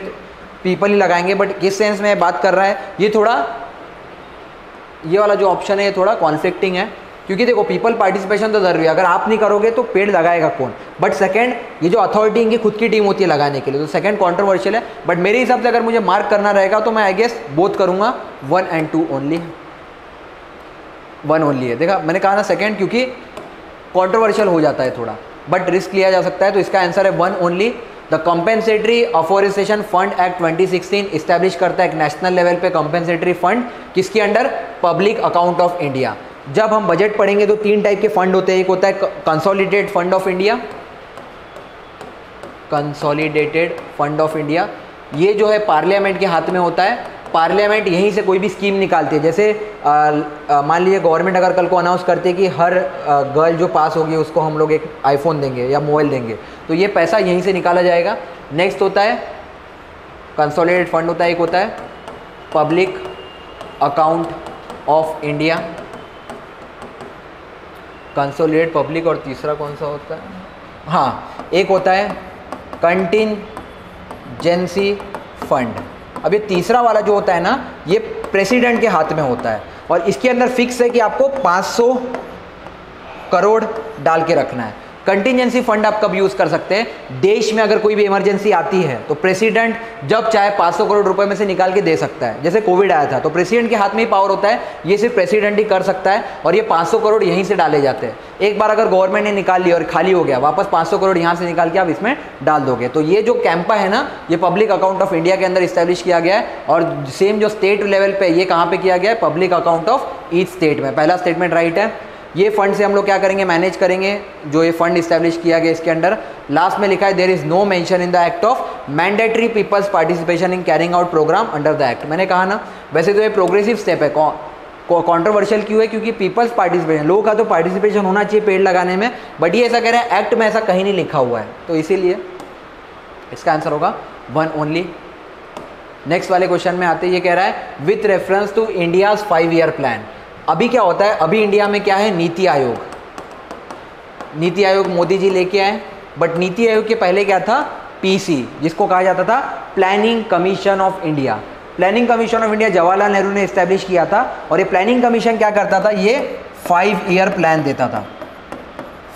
पीपल ही लगाएंगे। बट किस सेंस में बात कर रहा है, ये थोड़ा, ये वाला जो ऑप्शन है ये थोड़ा कॉन्फ्लिक्टिंग है, क्योंकि देखो पीपल पार्टिसिपेशन तो जरूरी है, अगर आप नहीं करोगे तो पेड़ लगाएगा कौन। बट सेकंड, ये जो अथॉरिटी इनकी खुद की टीम होती है लगाने के लिए, तो सेकंड कॉन्ट्रोवर्शियल है। बट मेरे हिसाब से अगर मुझे मार्क करना रहेगा तो मैं आई गेस बोथ करूंगा, 1 and 2 ओनली। 1 ओनली है, देखा मैंने कहा ना सेकंड, क्योंकि कॉन्ट्रोवर्शियल हो जाता है थोड़ा, बट रिस्क लिया जा सकता है। तो इसका आंसर है 1 only. The compensatory afforestation fund act 2016 establish करता है एक नेशनल लेवल पे कंपेंसेटरी फंड, किसके under, public account of India. जब हम बजट पढ़ेंगे तो 3 टाइप के फंड होते हैं, एक होता है consolidated fund of India, consolidated fund of India, ये जो है पार्लियामेंट के हाथ में होता है। पार्लियामेंट यहीं से कोई भी स्कीम निकालती है, जैसे मान लीजिए गवर्नमेंट अगर कल को अनाउंस करती है कि हर गर्ल जो पास होगी उसको हम लोग एक आईफोन देंगे या मोबाइल देंगे, तो ये पैसा यहीं से निकाला जाएगा। नेक्स्ट होता है कंसोलिडेटेड फंड होता है, एक होता है public account of India, consolidated public, और तीसरा कौन सा होता है, हाँ एक होता है कंटिंजेंसी फंड। अब ये तीसरा वाला जो होता है ना, ये प्रेसिडेंट के हाथ में होता है, और इसके अंदर फिक्स है कि आपको 500 करोड़ डाल के रखना है। कंटिजेंसी फंड आप कब यूज़ कर सकते हैं, देश में अगर कोई भी इमरजेंसी आती है तो प्रेसिडेंट जब चाहे 500 करोड़ रुपए में से निकाल के दे सकता है। जैसे कोविड आया था तो प्रेसिडेंट के हाथ में ही पावर होता है, ये सिर्फ प्रेसिडेंट ही कर सकता है, और ये 500 करोड़ यहीं से डाले जाते हैं। एक बार अगर गवर्नमेंट ने निकाल लिया और खाली हो गया, वापस 500 करोड़ यहाँ से निकाल के आप इसमें डाल दोगे। तो ये जो कैंपा है ना, ये पब्लिक अकाउंट ऑफ इंडिया के अंदर इस्टेब्लिश किया गया है, और सेम जो स्टेट लेवल पे ये कहाँ पे किया गया है, public account of each state में। पहला स्टेटमेंट राइट है। ये फंड से हम लोग क्या करेंगे, मैनेज करेंगे जो ये फंड इस्टेब्लिश किया गया इसके अंडर। लास्ट में लिखा है there is no mention in the act of mandatory people's participation in carrying out programme under the act. मैंने कहा ना, वैसे तो ये प्रोग्रेसिव स्टेप है, कंट्रोवर्शियल क्यों है, क्योंकि पीपल्स पार्टिसिपेशन, लोगों का तो पार्टिसिपेशन होना चाहिए पेड़ लगाने में, बट ये ऐसा कह रहे हैं एक्ट में ऐसा कहीं नहीं लिखा हुआ है, तो इसीलिए इसका आंसर होगा 1 ओनली। नेक्स्ट वाले क्वेश्चन में आते, ये कह रहा है with reference to India's 5 year plan. अभी क्या होता है, अभी इंडिया में क्या है, नीति आयोग। नीति आयोग मोदी जी लेके आए, बट नीति आयोग के पहले क्या था, पीसी, जिसको कहा जाता था planning commission of India. Planning commission of India Jawaharlal Nehru ने एस्टैब्लिश किया था, और ये प्लानिंग कमीशन क्या करता था, ये 5 ईयर प्लान देता था।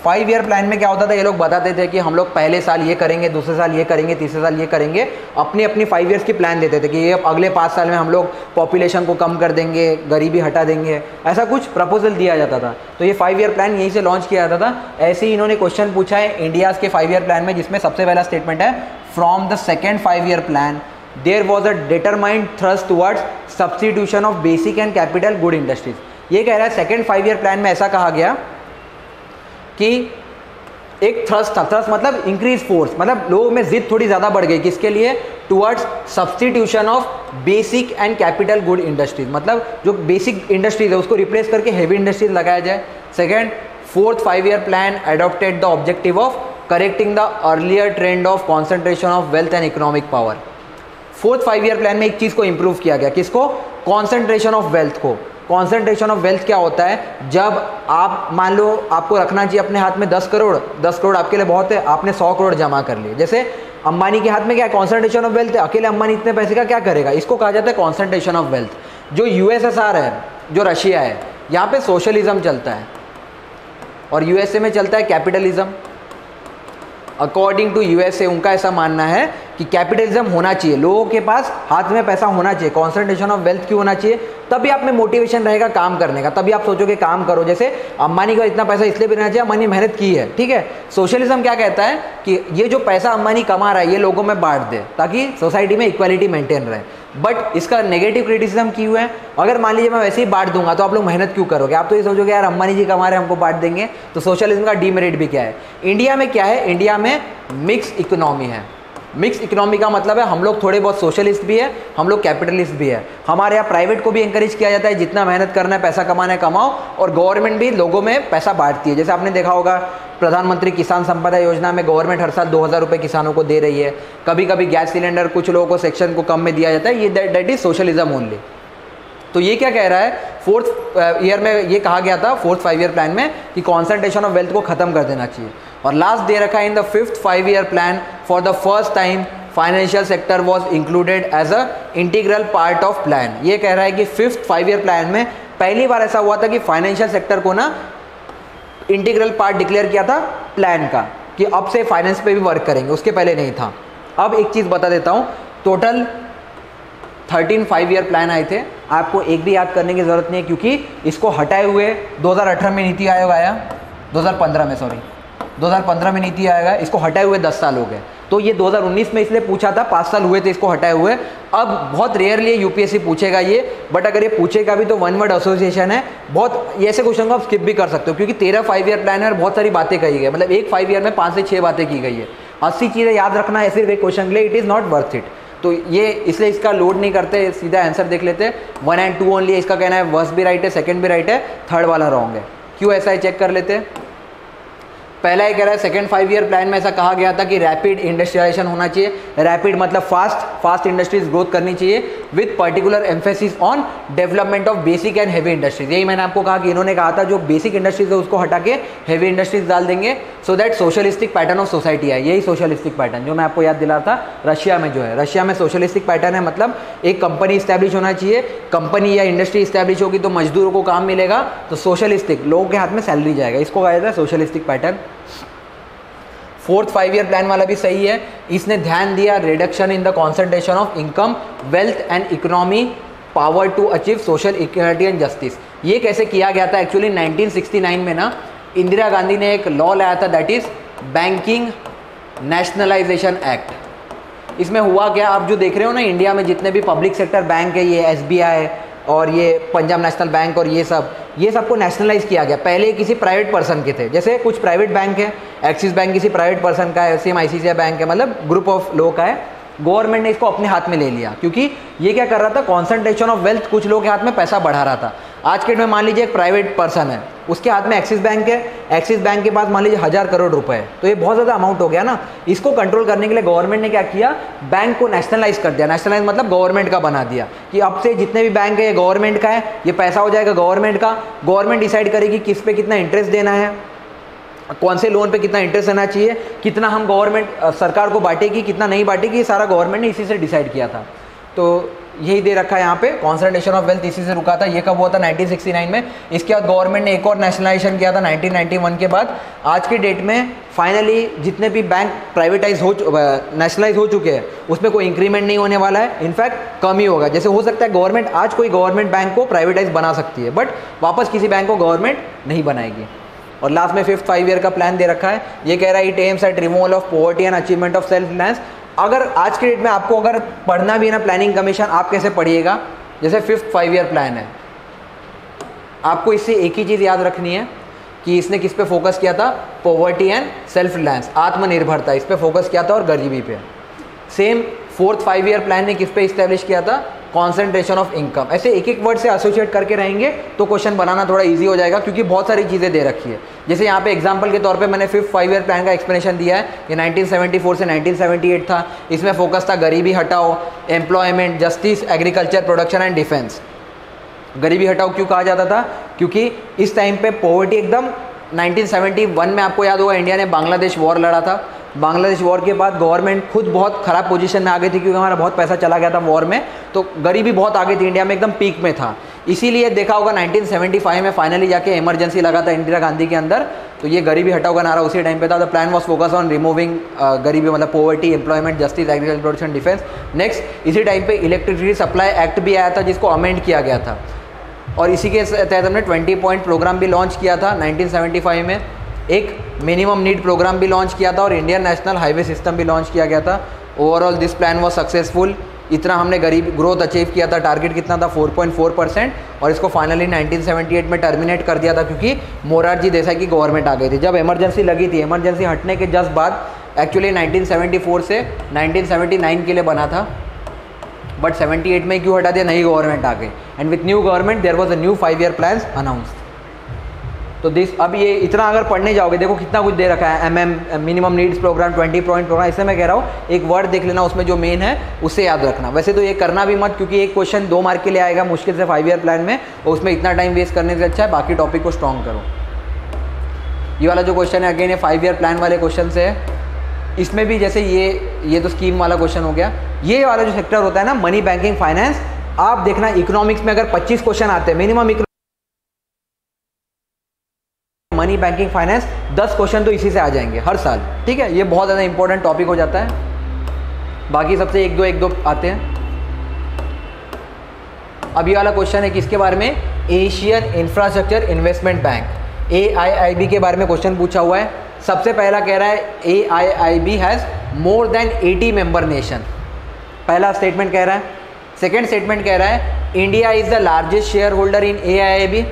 5 ईयर प्लान में क्या होता था, ये लोग बताते थे कि हम लोग पहले साल ये करेंगे, दूसरे साल ये करेंगे, तीसरे साल ये करेंगे, अपनी अपनी 5 ईयर्स की प्लान देते थे कि ये अगले 5 साल में हम लोग पॉपुलेशन को कम कर देंगे, गरीबी हटा देंगे, ऐसा कुछ प्रपोजल दिया जाता था। तो ये 5 ईयर प्लान यहीं से लॉन्च किया जाता था। ऐसे ही इन्होंने क्वेश्चन पूछा है इंडियाज़ के 5 ईयर प्लान में, जिसमें सबसे पहला स्टेटमेंट है from the second 5 year plan there was a determined thrust towards substitution of basic and capital good industries. ये कह रहा है सेकेंड 5 ईयर प्लान में ऐसा कहा गया कि एक थ्रस्ट था, थ्रस्ट मतलब इंक्रीज फोर्स, मतलब लोगों में जिद थोड़ी ज़्यादा बढ़ गई, किसके लिए, towards substitution of basic and capital good industries, मतलब जो बेसिक इंडस्ट्रीज है उसको रिप्लेस करके हेवी इंडस्ट्रीज लगाया जाए। Second, fourth 5 year plan adopted the objective of correcting the earlier trend of concentration of wealth and economic power. Fourth 5 year plan में एक चीज़ को इंप्रूव किया गया, किसको, कॉन्सेंट्रेशन ऑफ वेल्थ को। कॉन्सेंट्रेशन ऑफ वेल्थ क्या होता है, जब आप मान लो आपको रखना चाहिए अपने हाथ में 10 करोड़, 10 करोड़ आपके लिए बहुत है, आपने 100 करोड़ जमा कर लिए। जैसे अंबानी के हाथ में क्या है, कॉन्सेंट्रेशन ऑफ वेल्थ है, अकेले अंबानी इतने पैसे का क्या करेगा, इसको कहा जाता है कॉन्सेंट्रेशन ऑफ वेल्थ। जो यूएसएसआर है, जो रशिया है, यहाँ पे सोशलिज्म चलता है और यूएसए में चलता है कैपिटलिज्म। अकॉर्डिंग टू यूएसए उनका ऐसा मानना है कि कैपिटलिज्म होना चाहिए, लोगों के पास हाथ में पैसा होना चाहिए, कॉन्सेंट्रेशन ऑफ वेल्थ क्यों होना चाहिए, तभी आप में मोटिवेशन रहेगा काम करने का, तभी आप सोचोगे काम करो। जैसे अंबानी का इतना पैसा इसलिए भी रहना चाहिए, अंबानी मेहनत की है, ठीक है। सोशलिज्म क्या कहता है कि ये जो पैसा अंबानी कमा रहा है ये लोगों में बांट दे ताकि सोसाइटी में इक्वालिटी मेंटेन रहे। बट इसका नेगेटिव क्रिटिसिज्म क्यों है, अगर मान लीजिए मैं वैसे ही बांट दूंगा तो आप लोग मेहनत क्यों करोगे, आप तो ये सोचोगे यार अंबानी जी कमा रहे हैं हमको बांट देंगे। तो सोशलिज्म का डीमेरिट भी क्या है, इंडिया में क्या है, इंडिया में मिक्स इकोनॉमी है। मिक्स इकोनॉमी का मतलब है हम लोग थोड़े बहुत सोशलिस्ट भी है, हम लोग कैपिटलिस्ट भी है। हमारे यहाँ प्राइवेट को भी इंकरेज किया जाता है, जितना मेहनत करना है पैसा कमाना है कमाओ, और गवर्नमेंट भी लोगों में पैसा बांटती है। जैसे आपने देखा होगा प्रधानमंत्री किसान संपदा योजना में गवर्नमेंट हर साल 2000 रुपये किसानों को दे रही है। कभी कभी गैस सिलेंडर कुछ लोगों को सेक्शन को कम में दिया जाता है, ये दैट इज सोशलिज्म ओनली। तो ये क्या कह रहा है, फोर्थ ईयर में ये कहा गया था, फोर्थ 5 ईयर प्लान में, कि कॉन्सेंट्रेशन ऑफ वेल्थ को खत्म कर देना चाहिए। और लास्ट दे रखा है in the fifth 5 year plan, for the first time financial sector was included as a integral part of plan. ये कह रहा है कि फिफ्थ 5 ईयर प्लान में पहली बार ऐसा हुआ था कि फाइनेंशियल सेक्टर को ना इंटीग्रल पार्ट डिक्लेयर किया था प्लान का, कि अब से फाइनेंस पे भी वर्क करेंगे, उसके पहले नहीं था। अब एक चीज़ बता देता हूँ, टोटल 13 5 ईयर प्लान आए थे, आपको एक भी याद करने की ज़रूरत नहीं है, क्योंकि इसको हटाए हुए 2018 में नीति आयोग आया, 2015 में, सॉरी 2015 में नीति आयोग आया, इसको हटाए हुए 10 साल हो गए। तो ये 2019 में इसलिए पूछा था, 5 साल हुए थे इसको हटाए हुए। अब बहुत रेयरली यूपीएससी पूछेगा ये, बट अगर ये पूछेगा भी तो वन वर्ड एसोसिएशन है, बहुत ये ऐसे क्वेश्चन को आप स्किप भी कर सकते हो, क्योंकि 13 5 ईयर प्लान है और बहुत सारी बातें कही गई, मतलब एक 5 ईयर में 5 से 6 बातें की गई है। 80 चीज़ें याद रखना है सिर्फ एक क्वेश्चन के लिए, it is not worth it. तो ये इसलिए इसका लोड नहीं करते, सीधा आंसर देख लेते। 1 and 2 ओनली, इसका कहना है फर्स्ट भी राइट है, सेकंड भी राइट है, थर्ड वाला रॉन्ग है। क्यों ऐसा है चेक कर लेते। पहला ये कह रहा है सेकंड 5 ईयर प्लान में ऐसा कहा गया था कि रैपिड इंडस्ट्रियलाइजेशन होना चाहिए, रैपिड मतलब फास्ट इंडस्ट्रीज ग्रोथ करनी चाहिए, with particular emphasis on development of basic and heavy industries. यही मैंने आपको कहा कि इन्होंने कहा था जो बेसिक इंडस्ट्रीज है उसको हटा के हेवी इंडस्ट्रीज डाल देंगे, so that socialistic pattern of society है। यही सोशलिस्टिक पैटर्न जो मैं आपको याद दिला था रशिया में जो है, रशिया में सोशलिस्टिक पैटर्न है, मतलब एक कंपनी इस्टेब्लिश होना चाहिए, कंपनी या इंडस्ट्री इस्टेब्लिश होगी तो मजदूरों को काम मिलेगा, तो सोशलिस्टिक लोगों के हाथ में सैलरी जाएगा, इसको कहा जाता है socialistic pattern. Fourth 5 year plan वाला भी सही है, इसने ध्यान दिया reduction in the concentration of income, wealth and economy, power to achieve social equality and justice. ये कैसे किया गया था, एक्चुअली 1969 में ना इंदिरा गांधी ने एक लॉ लाया था, that is banking nationalisation act. इसमें हुआ क्या, आप जो देख रहे हो ना इंडिया में जितने भी पब्लिक सेक्टर बैंक है, ये SBI और ये पंजाब नेशनल बैंक और ये सबको नेशनलाइज किया गया। पहले किसी प्राइवेट पर्सन के थे, जैसे कुछ प्राइवेट बैंक है, एक्सिस बैंक किसी प्राइवेट पर्सन का है, सेम ICICI बैंक है, मतलब ग्रुप ऑफ लोगों का है। गवर्नमेंट ने इसको अपने हाथ में ले लिया, क्योंकि ये क्या कर रहा था, कॉन्सेंट्रेशन ऑफ वेल्थ कुछ लोगों के हाथ में पैसा बढ़ा रहा था। आज के डेट में मान लीजिए एक प्राइवेट पर्सन है, उसके हाथ में एक्सिस बैंक है, एक्सिस बैंक के पास मान लीजिए 1000 करोड़ रुपए है, तो ये बहुत ज़्यादा अमाउंट हो गया ना। इसको कंट्रोल करने के लिए गवर्नमेंट ने क्या किया, बैंक को नेशनलाइज कर दिया। नेशनलाइज मतलब गवर्नमेंट का बना दिया, कि अब से जितने भी बैंक है ये गवर्नमेंट का है, ये पैसा हो जाएगा गवर्नमेंट का। गवर्नमेंट डिसाइड करेगी किस पे कितना इंटरेस्ट देना है, कौन से लोन पे कितना इंटरेस्ट देना चाहिए, कितना हम गवर्नमेंट सरकार को बांटेगी, कितना नहीं बांटेगी, ये सारा गवर्नमेंट ने इसी से डिसाइड किया था। तो यही दे रखा है यहाँ पे, कॉन्सेंट्रेशन ऑफ वेल्थ इसी से रुका था। ये कब हुआ था, 1969 में। इसके बाद गवर्नमेंट ने एक और नेशनलाइजेशन किया था 1991 के बाद। आज की डेट में फाइनली जितने भी बैंक प्राइवेटाइज नेशनलाइज हो चुके हैं उसमें कोई इंक्रीमेंट नहीं होने वाला है, इनफैक्ट कम ही होगा। जैसे हो सकता है गवर्नमेंट आज कोई गवर्नमेंट बैंक को प्राइवेटाइज बना सकती है, बट वापस किसी बैंक को गवर्नमेंट नहीं बनाएगी। और लास्ट में फिफ्थ 5 ईयर का प्लान दे रखा है, ये कह रहा है it aims at removal of poverty and achievement of self reliance. अगर आज के डेट में आपको अगर पढ़ना भी है ना प्लानिंग कमीशन, आप कैसे पढ़िएगा, जैसे फिफ्थ 5 ईयर प्लान है, आपको इससे एक ही चीज़ याद रखनी है कि इसने किस पे फोकस किया था, पॉवर्टी एंड सेल्फ रिलायंस, आत्मनिर्भरता, इस पे फोकस किया था और गरीबी पे। सेम फोर्थ 5 ईयर प्लान ने किस पे इस्टेब्लिश किया था, कॉन्सेंट्रेशन ऑफ इनकम। ऐसे एक एक वर्ड से एसोसिएट करके रहेंगे तो क्वेश्चन बनाना थोड़ा इजी हो जाएगा, क्योंकि बहुत सारी चीज़ें दे रखी है। जैसे यहाँ पे एग्जांपल के तौर पे मैंने फिफ्थ 5 ईयर प्लान का एक्सप्लेनेशन दिया है, ये 1974 से 1978 था। इसमें फोकस था गरीबी हटाओ, employment, justice, agriculture, production and defence. गरीबी हटाओ क्यों कहा जाता था, क्योंकि इस टाइम पे पॉवर्टी एकदम 1971 में आपको याद होगा इंडिया ने बांग्लादेश वॉर लड़ा था, बांग्लादेश वॉर के बाद गवर्नमेंट खुद बहुत ख़राब पोजीशन में आ गई थी, क्योंकि हमारा बहुत पैसा चला गया था वॉर में, तो गरीबी बहुत आ गई थी, इंडिया में एकदम पीक में था। इसीलिए देखा होगा 1975 में फाइनली जाके इमरजेंसी लगा था इंदिरा गांधी के अंदर, तो ये गरीबी हटाओ का नारा उसी टाइम पे था। The plan was focus on removing गरीबी, मतलब poverty, employment, justice, agriculture, production, defence. Next इसी टाइम पे इलेक्ट्रिसिटी सप्लाई एक्ट भी आया था, जिसको अमेंड किया गया था, और इसी के तहत हमने 20 पॉइंट प्रोग्राम भी लॉन्च किया था 1975 में। एक मिनिमम नीड प्रोग्राम भी लॉन्च किया था और इंडियन नेशनल हाईवे सिस्टम भी लॉन्च किया गया था। Overall this plan was successful. इतना हमने गरीब ग्रोथ अचीव किया था, टारगेट कितना था 4.4%, और इसको फाइनली 1978 में टर्मिनेट कर दिया था, क्योंकि मोरारजी देसाई की गवर्नमेंट आ गई थी। जब इमरजेंसी लगी थी, इमरजेंसी हटने के जस्ट बाद, एक्चुअली 1974 से 1979 के लिए बना था, बट 78 में क्यों हटा दिया, नई गवर्नमेंट आ गई, and with new government there was a new 5-year plan announced. तो दिस, अब ये इतना अगर पढ़ने जाओगे, देखो कितना कुछ दे रखा है, minimum needs programme, 20 point programme. इससे मैं कह रहा हूँ एक वर्ड देख लेना, उसमें जो मेन है उससे याद रखना। वैसे तो ये करना भी मत, क्योंकि एक क्वेश्चन 2 मार्क के लिए आएगा मुश्किल से 5-year प्लान में, और उसमें इतना टाइम वेस्ट करने से अच्छा है बाकी टॉपिक को स्ट्रॉन्ग करो। ये वाला जो क्वेश्चन है अगेन ये 5-year प्लान वाले क्वेश्चन से है। इसमें भी जैसे ये तो स्कीम वाला क्वेश्चन हो गया। ये वाला जो सेक्टर होता है ना, मनी, बैंकिंग, फाइनेंस, आप देखना इकोनॉमिक्स में अगर 25 क्वेश्चन आते हैं minimum, money, banking, finance 10 question तो इसी से आ जाएंगे हर साल, ठीक है। ये बहुत ज़्यादा इंपॉर्टेंट टॉपिक हो जाता है। बाकी सबसे एक दो आते हैं। अब ये वाला क्वेश्चन है किसके बारे में, Asian infrastructure investment bank, AIIB के बारे में क्वेश्चन पूछा हुआ है। सबसे पहला कह रहा है AIIB has more than 80 member nation, पहला स्टेटमेंट कह रहा है। सेकेंड स्टेटमेंट कह रहा है India is the largest share holder in AIIB,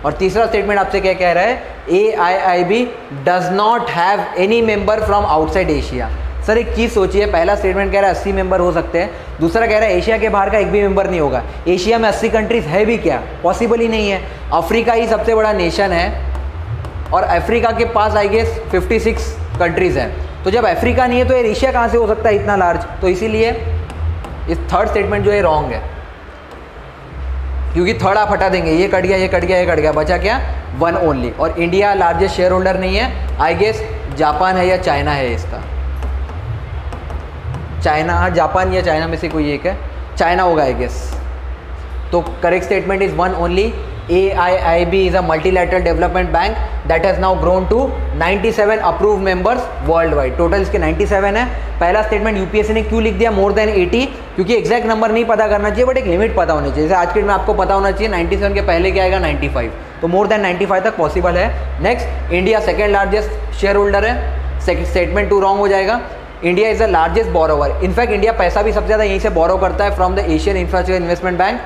और तीसरा स्टेटमेंट आपसे क्या कह रहा है, AIIB does not have any member from outside Asia. Sir एक चीज़ सोचिए, पहला स्टेटमेंट कह रहा है 80 मेंबर हो सकते हैं, दूसरा कह रहा है एशिया के बाहर का एक भी मेंबर नहीं होगा। एशिया में 80 कंट्रीज है भी क्या, पॉसिबल ही नहीं है। अफ्रीका ही सबसे बड़ा नेशन है, और अफ्रीका के पास आई गेस 56 कंट्रीज़ हैं, तो जब अफ्रीका नहीं है तो ये एशिया कहाँ से हो सकता है इतना लार्ज। तो इसीलिए इस थर्ड स्टेटमेंट जो है रॉन्ग है, क्योंकि थर्ड आप हटा देंगे, ये कट गया, ये कट गया, ये कट गया, बचा क्या, 1 ओनली। और इंडिया लार्जेस्ट शेयर होल्डर नहीं है, आई गेस जापान है या चाइना है इसका, चाइना, हाँ जापान या चाइना में से कोई एक है, चाइना होगा आई गेस। तो correct statement is 1 only. AIIB is a multilateral development bank that has now grown to 97 approved members worldwide. Total इसके 97 है। पहला स्टेटमेंट यूपीएससी ने क्यों लिख दिया मोर देन 80, क्योंकि एग्जैक्ट नंबर नहीं पता करना चाहिए, बट एक लिमिट पता होनी चाहिए। जैसे आज के डेट में आपको पता होना चाहिए 97 के पहले क्या आएगा 95, तो मोर देन 95 तक पॉसिबल है। Next, India second largest shareholder है, स्टेटमेंट 2 रॉन्ग हो जाएगा। India is the largest borrower, in fact India पैसा भी सबसे ज़्यादा यहीं से बोरो करता है from the Asian infrastructure investment bank.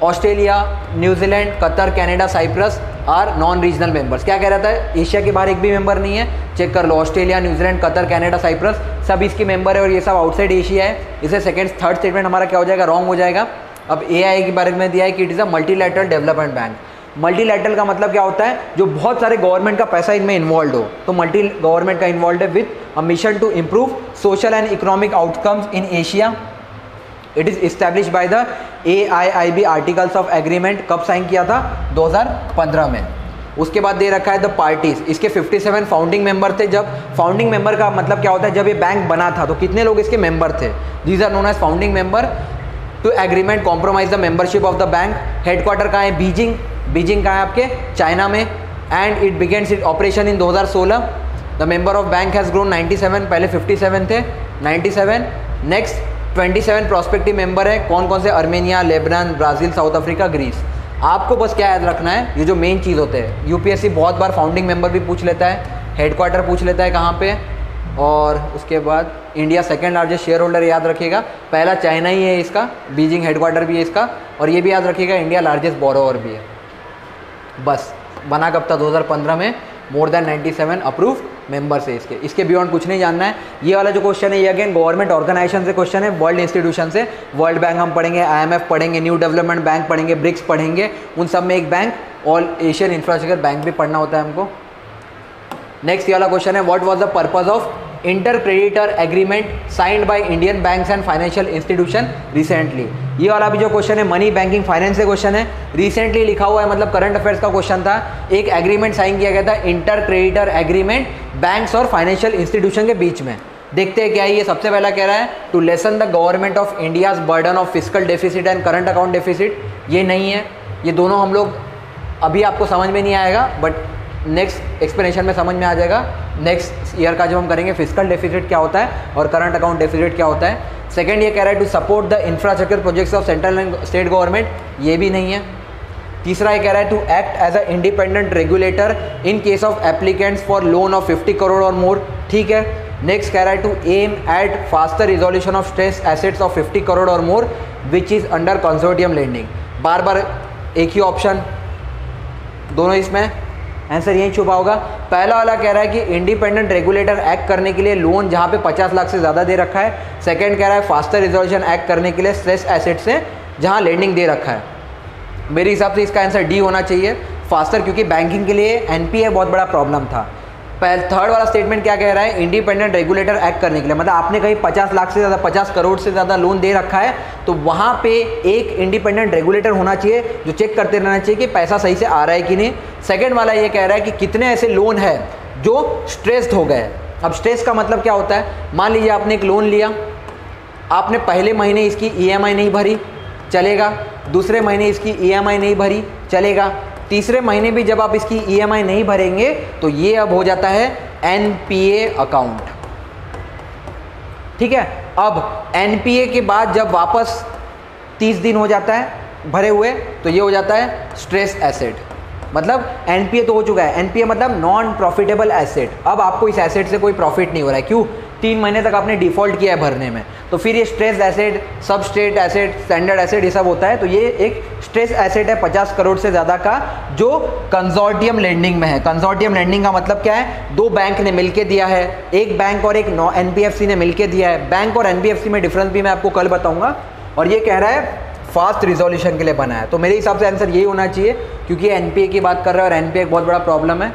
Australia, New Zealand, Qatar, Canada, Cyprus are non regional members. क्या कह रहा था, एशिया के बाहर एक भी मेंबर नहीं है, चेक कर लो, Australia, New Zealand, Qatar, Canada, Cyprus सब इसके मेंबर है, और ये सब आउटसाइड एशिया है। इसे थर्ड स्टेटमेंट हमारा क्या हो जाएगा, रॉन्ग हो जाएगा। अब AI के बारे में दिया है कि it is a multilateral development bank. Multilateral का मतलब क्या होता है, जो बहुत सारे गवर्नमेंट का पैसा इनमें इन्वॉल्व हो, तो मल्टी गवर्नमेंट का इन्वॉल्व है with a mission to improve social and economic outcomes in Asia. It is establish by the AIIB articles of agreement. कब साइन किया था, 2015 में। उसके बाद दे रखा है द पार्टीज, इसके 57 फाउंडिंग मेंबर थे। जब फाउंडिंग मेंबर का मतलब क्या होता है, जब ये बैंक बना था तो कितने लोग इसके मेंबर थे, these are known as founding member. To agreement compromise the membership of the bank. Headquarter कहाँ है, बीजिंग कहाँ है आपके, चाइना में। And it begins it operation in 2016। The member of bank has grown 97, पहले 57 थे, 97। नेक्स्ट 27 प्रोस्पेक्टिव मेंबर है, कौन कौन से, Armenia, Lebanon, Brazil, South Africa, Greece. आपको बस क्या याद रखना है, ये जो मेन चीज़ होते हैं, यूपीएससी बहुत बार फाउंडिंग मेंबर भी पूछ लेता है, हेडक्वार्टर पूछ लेता है कहाँ पे, और उसके बाद India second largest share holder याद रखिएगा, पहला चाइना ही है इसका, बीजिंग हेडक्वार्टर भी है इसका, और ये भी याद रखिएगा इंडिया लार्जेस्ट बोरोवर भी है। बस बना कब था, 2015 में। मोर देन 97 अप्रूव मेंबर्स है इसके बियॉन्ड कुछ नहीं जानना है। ये वाला जो क्वेश्चन है ये अगेन गवर्नमेंट ऑर्गेनाइजेशन से क्वेश्चन है, वर्ल्ड इंस्टीट्यूशन से। वर्ल्ड बैंक हम पढ़ेंगे, IMF पढ़ेंगे, न्यू डेवलपमेंट बैंक पढ़ेंगे, ब्रिक्स पढ़ेंगे, उन सब में एक bank, all Asian infrastructure bank भी पढ़ना होता है हमको। नेक्स्ट ये वाला क्वेश्चन है, what was the purpose of inter creditor agreement signed by Indian banks and financial institution recently. ये वाला भी जो क्वेश्चन है मनी, बैंकिंग, फाइनेंस से क्वेश्चन है, रिसेंटली लिखा हुआ है, मतलब करंट अफेयर्स का क्वेश्चन था। एक एग्रीमेंट साइन किया गया था, इंटर क्रेडिटर एग्रीमेंट बैंक्स और फाइनेंशियल इंस्टीट्यूशन के बीच में। देखते हैं क्या है ये। सबसे पहला कह रहा है to lessen the government of India's burden of fiscal deficit and current account deficit. ये नहीं है, ये दोनों हम लोग अभी आपको समझ में नहीं आएगा, बट नेक्स्ट एक्सप्लेनेशन में समझ में आ जाएगा। नेक्स्ट ईयर का जब हम करेंगे फिजिकल डेफिसिट क्या होता है और करंट अकाउंट डेफिसिट क्या होता है। सेकंड ये कह रहा है to support the infrastructure projects of central and state government, ये भी नहीं है। तीसरा ये कह रहा है to act as a independent regulator in case of applicants for loan of 50 crore और मोर, ठीक है। नेक्स्ट कह रहा है to aim at faster resolution of stress assets of 50 crore और more which is under consortium lending. बार बार एक ही ऑप्शन, दोनों इसमें आंसर यही छुपा होगा। पहला वाला कह रहा है कि इंडिपेंडेंट रेगुलेटर एक्ट करने के लिए लोन जहां पे 50 लाख से ज़्यादा दे रखा है। सेकंड कह रहा है फास्टर रिजोल्यूशन एक्ट करने के लिए स्ट्रेस एसेट से जहां लेंडिंग दे रखा है। मेरे हिसाब से इसका आंसर डी होना चाहिए, फास्टर, क्योंकि बैंकिंग के लिए एनपीए बहुत बड़ा प्रॉब्लम था। थर्ड वाला स्टेटमेंट क्या कह रहा है, इंडिपेंडेंट रेगुलेटर एक्ट करने के लिए, मतलब आपने कहीं 50 लाख से ज़्यादा 50 करोड़ से ज़्यादा लोन दे रखा है तो वहाँ पे एक इंडिपेंडेंट रेगुलेटर होना चाहिए जो चेक करते रहना चाहिए कि पैसा सही से आ रहा है कि नहीं। सेकंड वाला ये कह रहा है कि कितने ऐसे लोन है जो स्ट्रेस्ड हो गए। अब स्ट्रेस का मतलब क्या होता है, मान लीजिए आपने एक लोन लिया, आपने पहले महीने इसकी ईएमआई नहीं भरी, चलेगा। दूसरे महीने इसकी ईएमआई नहीं भरी, चलेगा। तीसरे महीने भी जब आप इसकी ईएमआई नहीं भरेंगे तो ये अब हो जाता है एनपीए अकाउंट, ठीक है। अब एनपीए के बाद जब वापस 30 दिन हो जाता है भरे हुए तो ये हो जाता है स्ट्रेस एसेट। मतलब एनपीए तो हो चुका है, एनपीए मतलब नॉन प्रॉफिटेबल एसेट। अब आपको इस एसेट से कोई प्रॉफिट नहीं हो रहा है, क्यों? 3 महीने तक आपने डिफॉल्ट किया है भरने में, तो फिर ये स्ट्रेस एसेट, सब स्टेट एसेट, स्टैंडर्ड एसेट, ये सब होता है। तो ये एक स्ट्रेस एसेट है 50 करोड़ से ज़्यादा का जो कंसोर्टियम लेंडिंग में है। कंसोर्टियम लेंडिंग का मतलब क्या है, 2 बैंक ने मिलके दिया है, एक बैंक और एक एनबीएफसी ने मिलके दिया है। बैंक और एनबीएफसी में डिफरेंस भी मैं आपको कल बताऊंगा। और ये कह रहा है फास्ट रिजोल्यूशन के लिए बना है, तो मेरे हिसाब से आंसर यही होना चाहिए, क्योंकि एनपीए की बात कर रहा है और एनपीए एक बहुत बड़ा प्रॉब्लम है।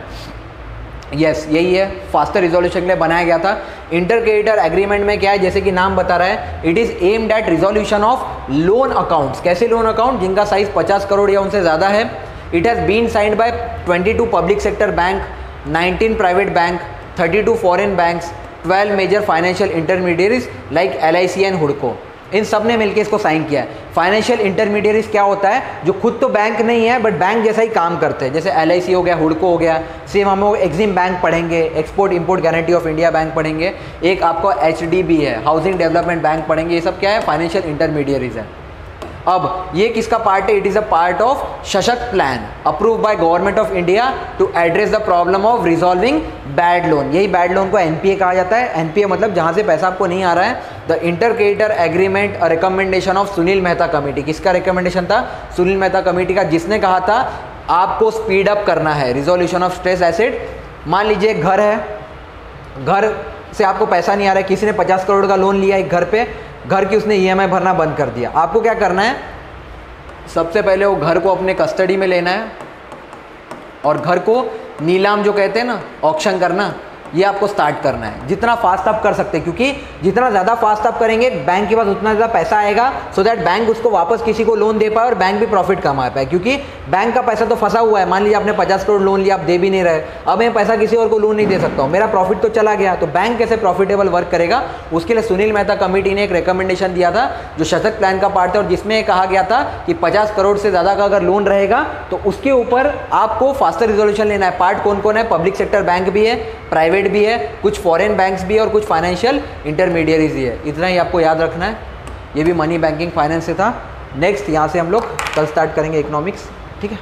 यस, यही है, फास्टर रिजोल्यूशन के लिए बनाया गया था। इंटर क्रेडिटर एग्रीमेंट में क्या है, जैसे कि नाम बता रहा है, it is aimed at resolution of loan accounts. कैसे लोन अकाउंट? जिनका साइज 50 करोड़ या उनसे ज़्यादा है। It has been signed by 22 public sector bank, 19 private bank, 32 foreign banks, 12 major financial intermediaries like LIC and हुडको। इन सब ने मिलकर इसको साइन किया है। फाइनेंशियल इंटरमीडियरीज क्या होता है, जो खुद तो बैंक नहीं है बट बैंक जैसा ही काम करते हैं, जैसे एलआईसी हो गया, हुडको हो गया। सेम हम लोग एक्सिम बैंक पढ़ेंगे, export import guarantee of India bank पढ़ेंगे, एक आपको एचडीबी है, हाउसिंग डेवलपमेंट बैंक पढ़ेंगे। ये सब क्या है, फाइनेंशियल इंटरमीडियरीज है। अब ये किसका पार्ट है? It is a part of Sashakt plan approve by government of India to address the problem of resolving bad loan. यही बैड लोन को एनपीए कहा जाता है। एनपीए मतलब जहां से पैसा आपको नहीं आ रहा है। The inter creditor agreement, a recommendation of Sunil Mehta committee. किसका रिकमेंडेशन था? सुनील मेहता कमेटी का, जिसने कहा था आपको स्पीड अप करना है रिजोल्यूशन ऑफ स्ट्रेस एसेट। मान लीजिए एक घर है, घर से आपको पैसा नहीं आ रहा है, किसी ने 50 करोड़ का लोन लिया एक घर पे, घर की उसने ईएमआई भरना बंद कर दिया। आपको क्या करना है, सबसे पहले वो घर को अपने कस्टडी में लेना है और घर को नीलाम जो कहते हैं ना, ऑक्शन करना, ये आपको स्टार्ट करना है। जितना फास्ट आप कर सकते हैं, क्योंकि जितना ज़्यादा फास्ट आप करेंगे बैंक के पास उतना ज़्यादा पैसा आएगा, सो दैट बैंक उसको वापस किसी को लोन दे पाए और बैंक भी प्रॉफिट कमा पाए। क्योंकि बैंक का पैसा तो फंसा हुआ है। मान लीजिए आपने 50 करोड़ लोन लिया, आप दे भी नहीं रहे, अब मैं पैसा किसी और को लोन नहीं दे सकता हूँ, मेरा प्रॉफिट तो चला गया। तो बैंक कैसे प्रॉफिटेबल वर्क करेगा, उसके लिए सुनील मेहता कमेटी ने एक रिकमेंडेशन दिया था जो सशक्त प्लान का पार्ट है, और जिसमें कहा गया था कि 50 करोड़ से ज़्यादा का अगर लोन रहेगा तो उसके ऊपर आपको फास्टर रिजोल्यूशन लेना है। पार्ट कौन कौन है? पब्लिक सेक्टर बैंक भी है, प्राइवेट भी है, कुछ फॉरेन बैंक्स भी है और कुछ फाइनेंशियल इंटरमीडियरीज भी है। इतना ही आपको याद रखना है। ये भी मनी बैंकिंग फाइनेंस से था। नेक्स्ट यहाँ से हम लोग कल स्टार्ट करेंगे इकोनॉमिक्स, ठीक है।